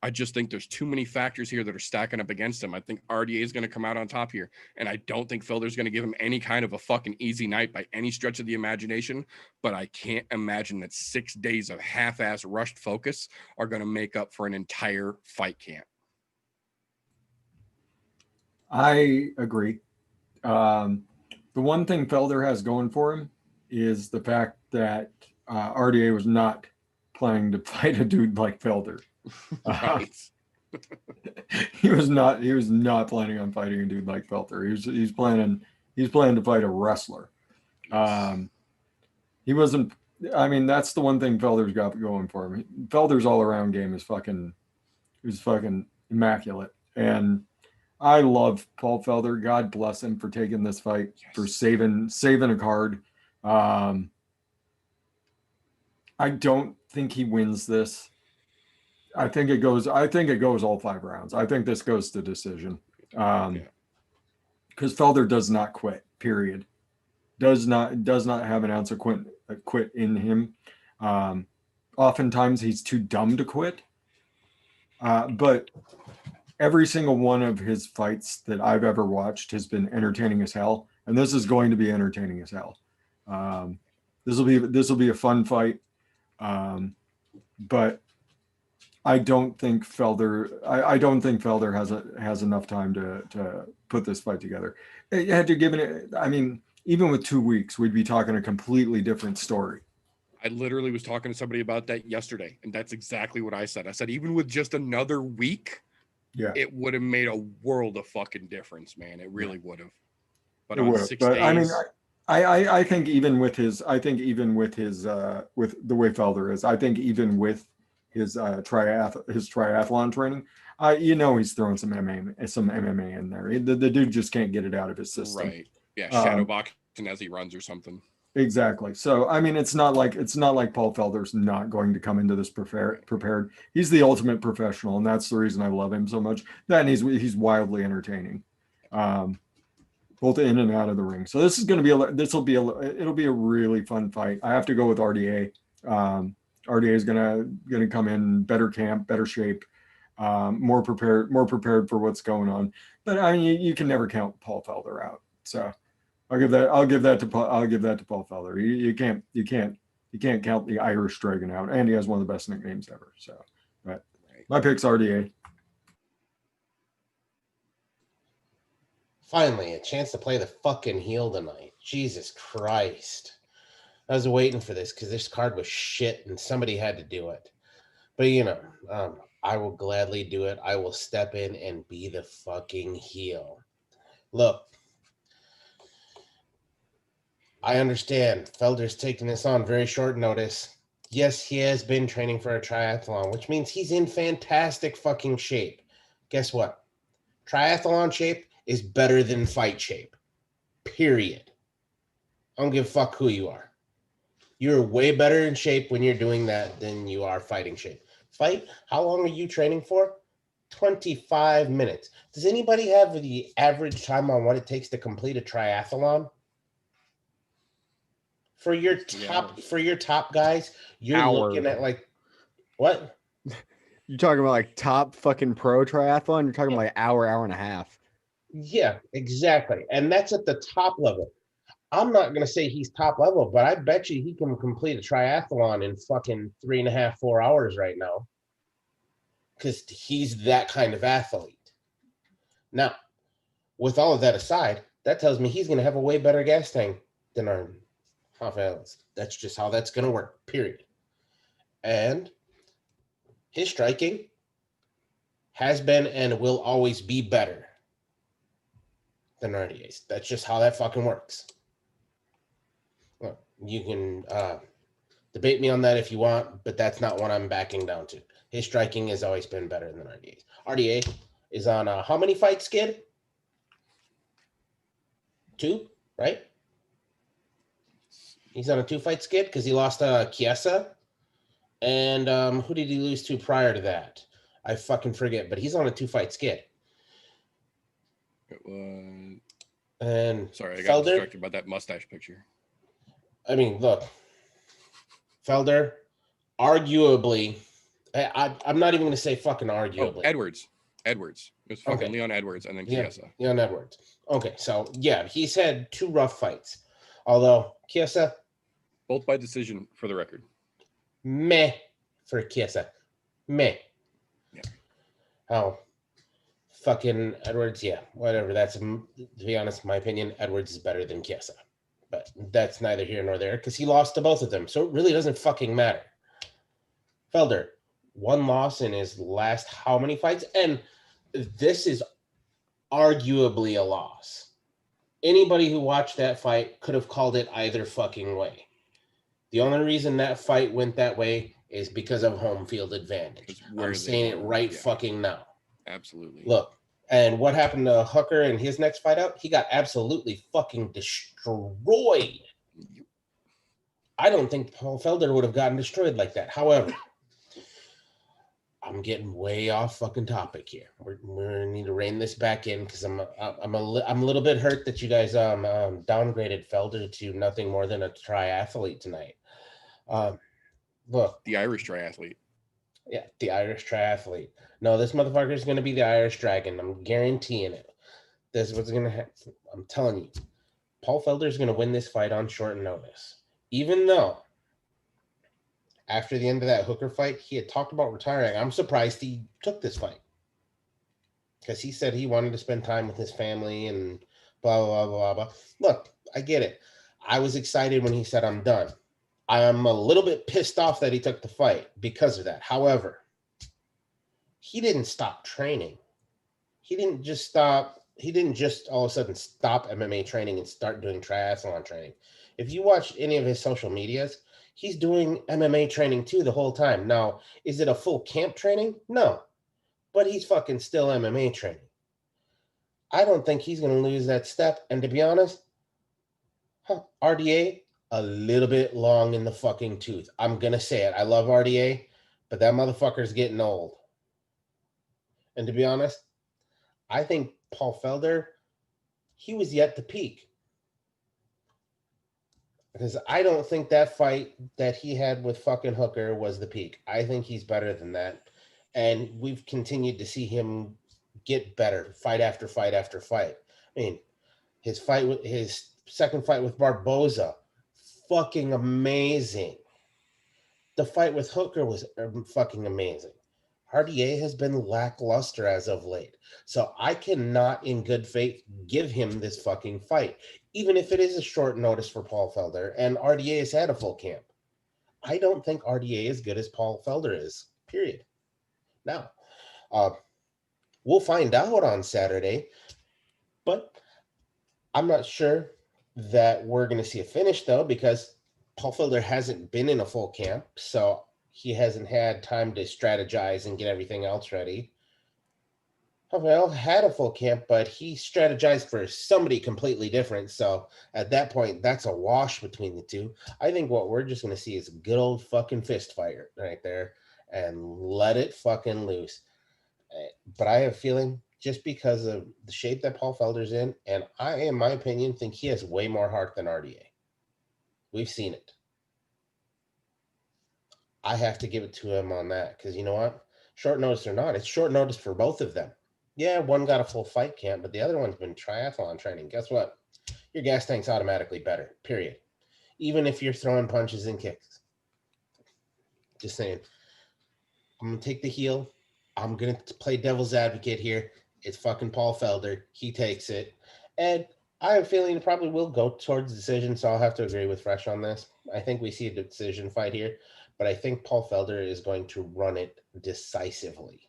I just think there's too many factors here that are stacking up against him. I think RDA is going to come out on top here. And I don't think Felder's going to give him any kind of a fucking easy night by any stretch of the imagination. But I can't imagine that 6 days of half-ass rushed focus are going to make up for an entire fight camp. I agree. The one thing Felder has going for him is the fact that RDA was not planning to fight a dude like Felder. Right. He was not planning on fighting a dude like Felder. He's planning to fight a wrestler. He wasn't. I mean, that's the one thing Felder's got going for him. Felder's all around game is fucking immaculate, and I love Paul Felder. God bless him for taking this fight, for saving a card. I don't think he wins this. I think it goes all 5 rounds. I think this goes to decision. Because Felder does not quit, period. Does not have an ounce of quit in him. Oftentimes he's too dumb to quit. But every single one of his fights that I've ever watched has been entertaining as hell. And this is going to be entertaining as hell. This will be a fun fight. But I don't think Felder has enough time to put this fight together. It had to given it. I mean, even with 2 weeks, we'd be talking a completely different story. I literally was talking to somebody about that yesterday, and that's exactly what I said. I said, even with just another week, it would have made a world of fucking difference, man. It really would have. But on 6 days, I mean, I think even with with the way Felder is, I think even with his triathlon training, he's throwing some MMA in there. The dude just can't get it out of his system. Right. Yeah, shadow boxing as he runs or something. Exactly. So I mean, it's not like Paul Felder's not going to come into this prepared. He's the ultimate professional, and that's the reason I love him so much. Then he's wildly entertaining, both in and out of the ring. So this is going to be it'll be a really fun fight. I have to go with RDA. RDA is gonna come in better camp, better shape, more prepared for what's going on. But I mean, you can never count Paul Felder out. So I'll give that to Paul Felder. You can't count the Irish Dragon out, and he has one of the best nicknames ever. So, but my pick's RDA. Finally, a chance to play the fucking heel tonight. Jesus Christ. I was waiting for this because this card was shit and somebody had to do it. But, I will gladly do it. I will step in and be the fucking heel. Look, I understand Felder's taking this on very short notice. Yes, he has been training for a triathlon, which means he's in fantastic fucking shape. Guess what? Triathlon shape is better than fight shape. Period. I don't give a fuck who you are. You're way better in shape when you're doing that than you are fighting shape. Fight, how long are you training for? 25 minutes. Does anybody have the average time on what it takes to complete a triathlon? For your top guys, you're looking at like what? You're talking about like top fucking pro triathlon? You're talking about like hour and a half. Yeah, exactly. And that's at the top level. I'm not going to say he's top level, but I bet you he can complete a triathlon in fucking 3.5, 4 hours right now. Because he's that kind of athlete. Now, with all of that aside, that tells me he's going to have a way better gas tank than our Rafael's. That's just how that's going to work, period. And his striking has been and will always be better than RDA's. That's just how that fucking works. Well, you can debate me on that if you want, but that's not what I'm backing down to. His striking has always been better than RDA's. RDA is on how many fights, Skid? 2, right? He's on a 2-fight skid because he lost Chiesa. And who did he lose to prior to that? I fucking forget, but he's on a 2-fight skid. It was... And sorry, I got Felder, distracted by that mustache picture. I mean, look, Felder, arguably, I'm not even going to say fucking arguably. Oh, Edwards. It was fucking Okay. Leon Edwards and then Chiesa. Leon Edwards. Okay, so yeah, he's had 2 rough fights. Although Chiesa, Both by decision, for the record. meh for Chiesa. Meh. Yeah. Oh, fucking Edwards, yeah, whatever. That's, to be honest, my opinion, Edwards is better than Chiesa. But that's neither here nor there because he lost to both of them. So it really doesn't fucking matter. Felder, 1 loss in his last how many fights? And this is arguably a loss. Anybody who watched that fight could have called it either fucking way. The only reason that fight went that way is because of home field advantage. I'm saying it right fucking now. Absolutely. Look, and what happened to Hooker in his next fight out? He got absolutely fucking destroyed. I don't think Paul Felder would have gotten destroyed like that. However, I'm getting way off fucking topic here. We're gonna need to rein this back in because I'm a little bit hurt that you guys downgraded Felder to nothing more than a triathlete tonight. Look, the Irish triathlete. Yeah, the Irish triathlete. No, this motherfucker is gonna be the Irish Dragon. I'm guaranteeing it. This is what's gonna happen. I'm telling you, Paul Felder is gonna win this fight on short notice, even though. After the end of that Hooker fight, he had talked about retiring. I'm surprised he took this fight because he said he wanted to spend time with his family and blah, blah, blah, blah. Look, I get it. I was excited when he said, I'm done. I am a little bit pissed off that he took the fight because of that. However, he didn't stop training. He didn't just all of a sudden stop MMA training and start doing triathlon training. If you watch any of his social medias, he's doing MMA training too the whole time. Now, is it a full camp training? No. But he's fucking still MMA training. I don't think he's going to lose that step. And to be honest, RDA, a little bit long in the fucking tooth. I'm going to say it. I love RDA, but that motherfucker's getting old. And to be honest, I think Paul Felder, he was yet to peak. Because I don't think that fight that he had with fucking Hooker was the peak. I think he's better than that. And we've continued to see him get better fight after fight after fight. I mean, his second fight with Barboza, fucking amazing. The fight with Hooker was fucking amazing. RDA has been lackluster as of late. So I cannot in good faith give him this fucking fight, even if it is a short notice for Paul Felder and RDA has had a full camp. I don't think RDA is good as Paul Felder is, period. Now, we'll find out on Saturday, but I'm not sure that we're going to see a finish, though, because Paul Felder hasn't been in a full camp, so he hasn't had time to strategize and get everything else ready. Well, had a full camp, but he strategized for somebody completely different. So at that point, that's a wash between the two. I think what we're just going to see is a good old fucking fist fight right there and let it fucking loose. But I have a feeling just because of the shape that Paul Felder's in, and I, in my opinion, think he has way more heart than RDA. We've seen it. I have to give it to him on that because you know what? Short notice or not, it's short notice for both of them. Yeah, one got a full fight camp, but the other one's been triathlon training. Guess what? Your gas tank's automatically better, period. Even if you're throwing punches and kicks. Just saying. I'm going to take the heel. I'm going to play devil's advocate here. It's fucking Paul Felder. He takes it. And I have a feeling it probably will go towards decision, so I'll have to agree with Fresh on this. I think we see a decision fight here, but I think Paul Felder is going to run it decisively.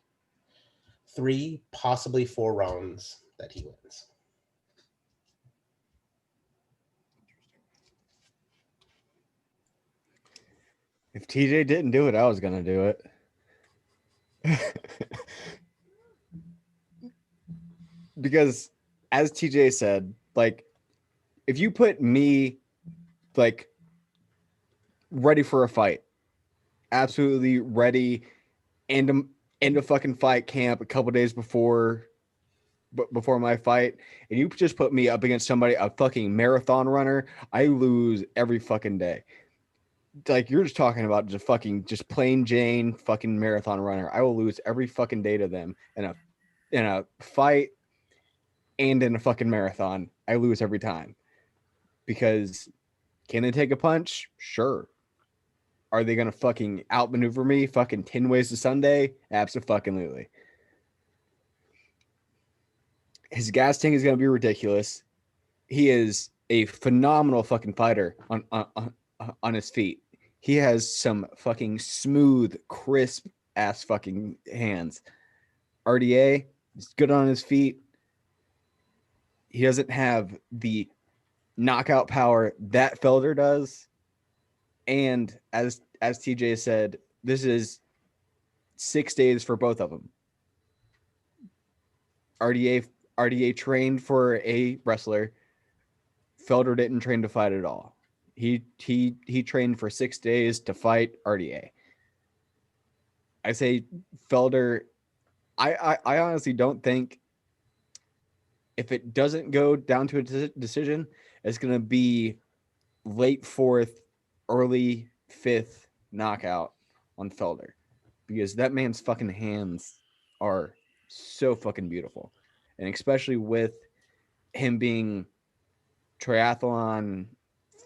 3, possibly 4 rounds that he wins. If TJ didn't do it, I was going to do it. Because as TJ said, like, if you put me, like, ready for a fight, absolutely ready, and a fucking fight camp a couple days before my fight, and you just put me up against somebody, a fucking marathon runner, I lose every fucking day. Like, you're just talking about just plain Jane fucking marathon runner. I will lose every fucking day to them in a fight and in a fucking marathon. I lose every time. Because can they take a punch? Sure. Are they going to fucking outmaneuver me fucking 10 ways to Sunday? Absolutely. His gas tank is going to be ridiculous. He is a phenomenal fucking fighter on his feet. He has some fucking smooth, crisp ass fucking hands. RDA is good on his feet. He doesn't have the knockout power that Felder does. And as TJ said, this is 6 days for both of them. RDA trained for a wrestler. Felder didn't train to fight at all. He trained for 6 days to fight RDA. I say Felder. I honestly don't think, if it doesn't go down to a decision, it's going to be late 4th, early 5th knockout on Felder, because that man's fucking hands are so fucking beautiful. And especially with him being triathlon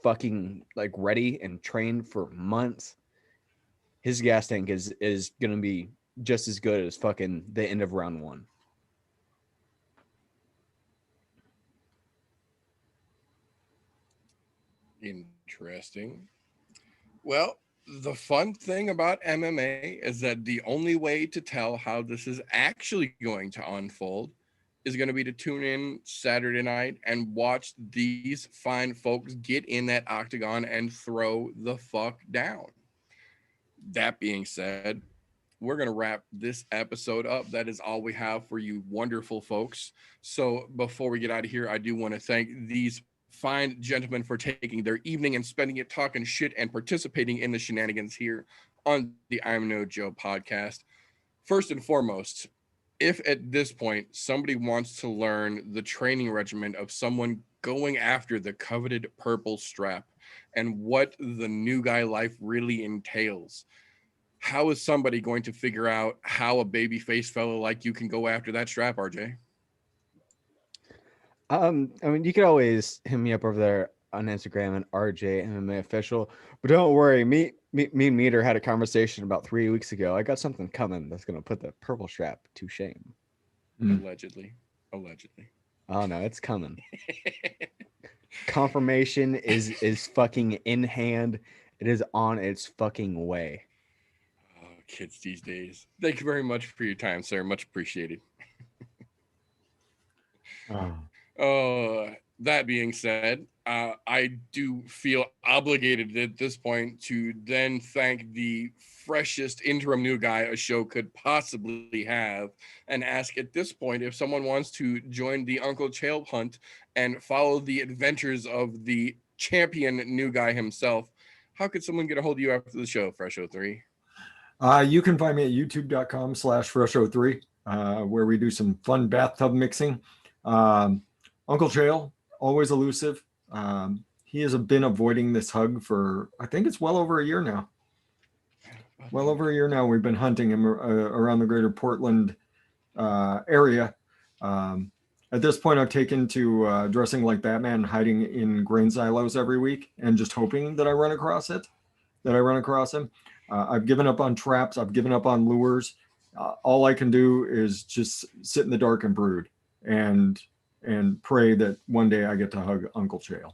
fucking like ready and trained for months, his gas tank is going to be just as good as fucking the end of round 1. Interesting. Well, the fun thing about MMA is that the only way to tell how this is actually going to unfold is going to be to tune in Saturday night and watch these fine folks get in that octagon and throw the fuck down. That being said, we're going to wrap this episode up. That is all we have for you wonderful folks. So before we get out of here, I do want to thank these fine gentlemen for taking their evening and spending it talking shit and participating in the shenanigans here on the I'm No Joe podcast. First and foremost, if at this point somebody wants to learn the training regimen of someone going after the coveted purple strap and what the new guy life really entails, how is somebody going to figure out how a baby-faced fellow like you can go after that strap, RJ? I mean, you could always hit me up over there on Instagram and RJ MMA official, but don't worry, me and Meter had a conversation about 3 weeks ago. I got something coming that's gonna put the purple strap to shame. Allegedly. Oh no, it's coming. Confirmation is fucking in hand. It is on its fucking way. Oh, kids these days. Thank you very much for your time, sir. Much appreciated. That being said, I do feel obligated at this point to then thank the freshest interim new guy a show could possibly have and ask at this point if someone wants to join the Uncle Chael hunt and follow the adventures of the champion new guy himself. How could someone get a hold of you after the show, Fresh03? You can find me at youtube.com/Fresh03, where we do some fun bathtub mixing. Uncle Chael, always elusive. He has been avoiding this hug for, I think it's well over a year now. Well over a year now, we've been hunting him around the greater Portland area. At this point, I've taken to dressing like Batman and hiding in grain silos every week and just hoping that I run across him. I've given up on traps. I've given up on lures. All I can do is just sit in the dark and brood and pray that one day I get to hug Uncle Chael.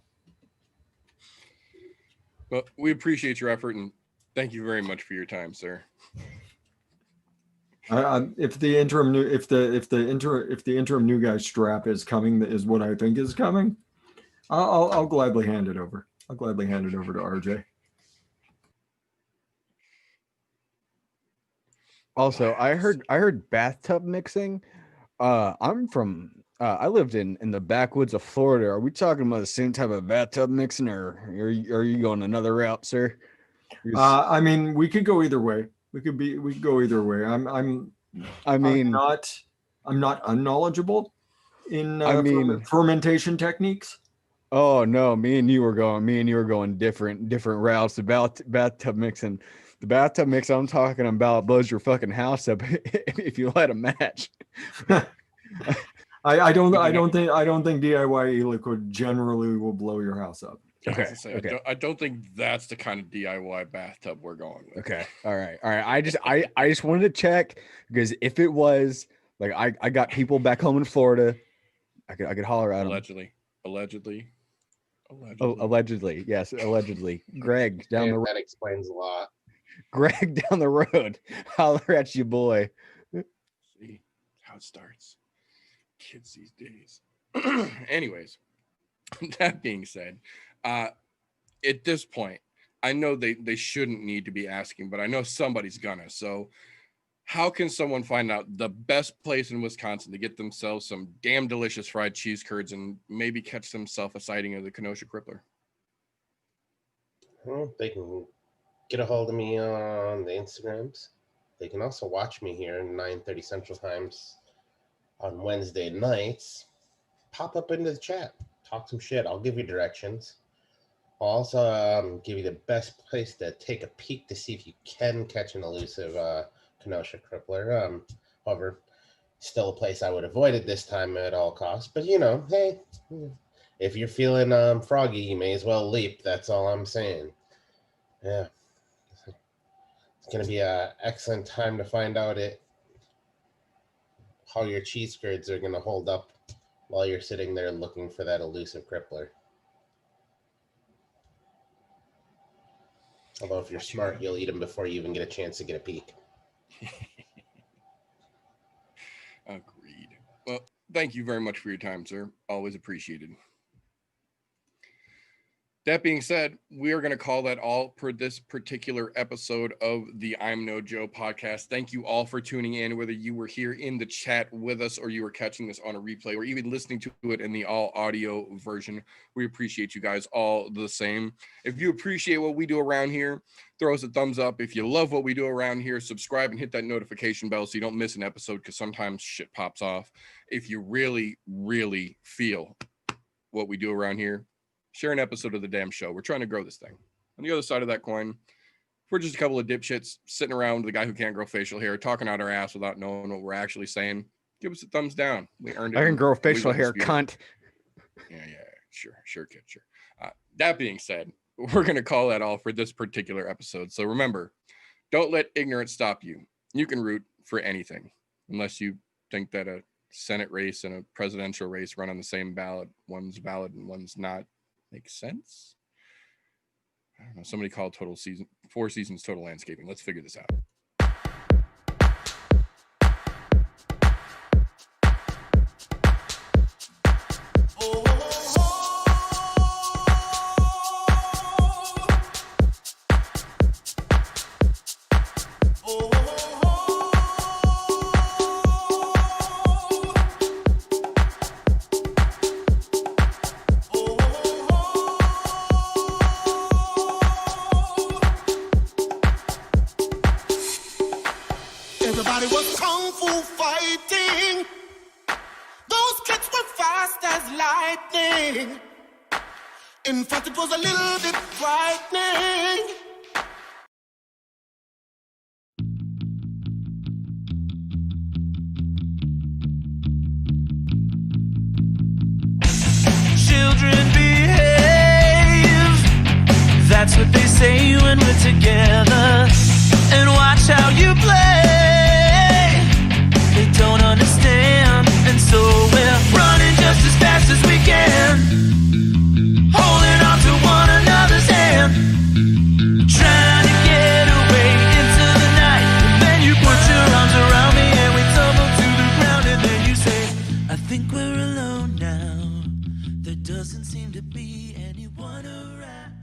Well, we appreciate your effort and thank you very much for your time, sir. If the interim new guy strap is coming, is what I think is coming, I'll gladly hand it over. I'll gladly hand it over to RJ. Also, I heard bathtub mixing. I lived in the backwoods of Florida. Are we talking about the same type of bathtub mixing, or are you going another route, sir? I mean, we could go either way. We could go either way. I'm not unknowledgeable in fermentation techniques. Oh no, me and you were going different routes about bathtub mixing. The bathtub mix I'm talking about blows your fucking house up if you light a match. I don't think DIY e-liquid generally will blow your house up. Okay. I don't think that's the kind of DIY bathtub we're going with. Okay. All right. I just wanted to check, because if it was like, I got people back home in Florida, I could holler at them. Allegedly. Oh, allegedly. Yes. Allegedly. Greg down the road. That explains a lot. Greg down the road. Holler at you, boy. See how it starts. Kids these days. Anyways, that being said, at this point, I know they shouldn't need to be asking, but I know somebody's gonna. So how can someone find out the best place in Wisconsin to get themselves some damn delicious fried cheese curds and maybe catch themselves a sighting of the Kenosha Crippler? Well, they can get a hold of me on the Instagrams. They can also watch me here at 9:30 Central Times on Wednesday nights. Pop up into the chat. Talk some shit. I'll give you directions. I'll also give you the best place to take a peek to see if you can catch an elusive Kenosha Crippler. However, still a place I would avoid at this time at all costs. But, you know, hey, if you're feeling froggy, you may as well leap. That's all I'm saying. Yeah. It's going to be an excellent time to find out how your cheese curds are going to hold up while you're sitting there looking for that elusive Crippler. Although if you're smart, you'll eat them before you even get a chance to get a peek. Agreed. Well, thank you very much for your time, sir. Always appreciated. That being said, we are going to call that all for this particular episode of the I'm No Joe podcast. Thank you all for tuning in, whether you were here in the chat with us or you were catching this on a replay or even listening to it in the all audio version. We appreciate you guys all the same. If you appreciate what we do around here, throw us a thumbs up. If you love what we do around here, subscribe and hit that notification bell so you don't miss an episode, because sometimes shit pops off. If you really, really feel what we do around here, share an episode of the damn show. We're trying to grow this thing. On the other side of that coin, we're just a couple of dipshits sitting around with the guy who can't grow facial hair, talking out our ass without knowing what we're actually saying. Give us a thumbs down. We earned it. I can grow facial hair, cunt. Yeah, sure, kid, sure. That being said, we're going to call that all for this particular episode. So remember, don't let ignorance stop you. You can root for anything, unless you think that a Senate race and a presidential race run on the same ballot. One's valid and one's not. Makes sense. I don't know. Somebody called 4 seasons total landscaping. Let's figure this out. Everybody was kung fu fighting. Those kids were fast as lightning. In fact, it was a little bit frightening. Children behave. That's what they say when we're together. And watch how you play. They don't understand. And so we're running just as fast as we can, holding on to one another's hand, trying to get away into the night. And then you put your arms around me and we tumble to the ground. And then you say, I think we're alone now. There doesn't seem to be anyone around.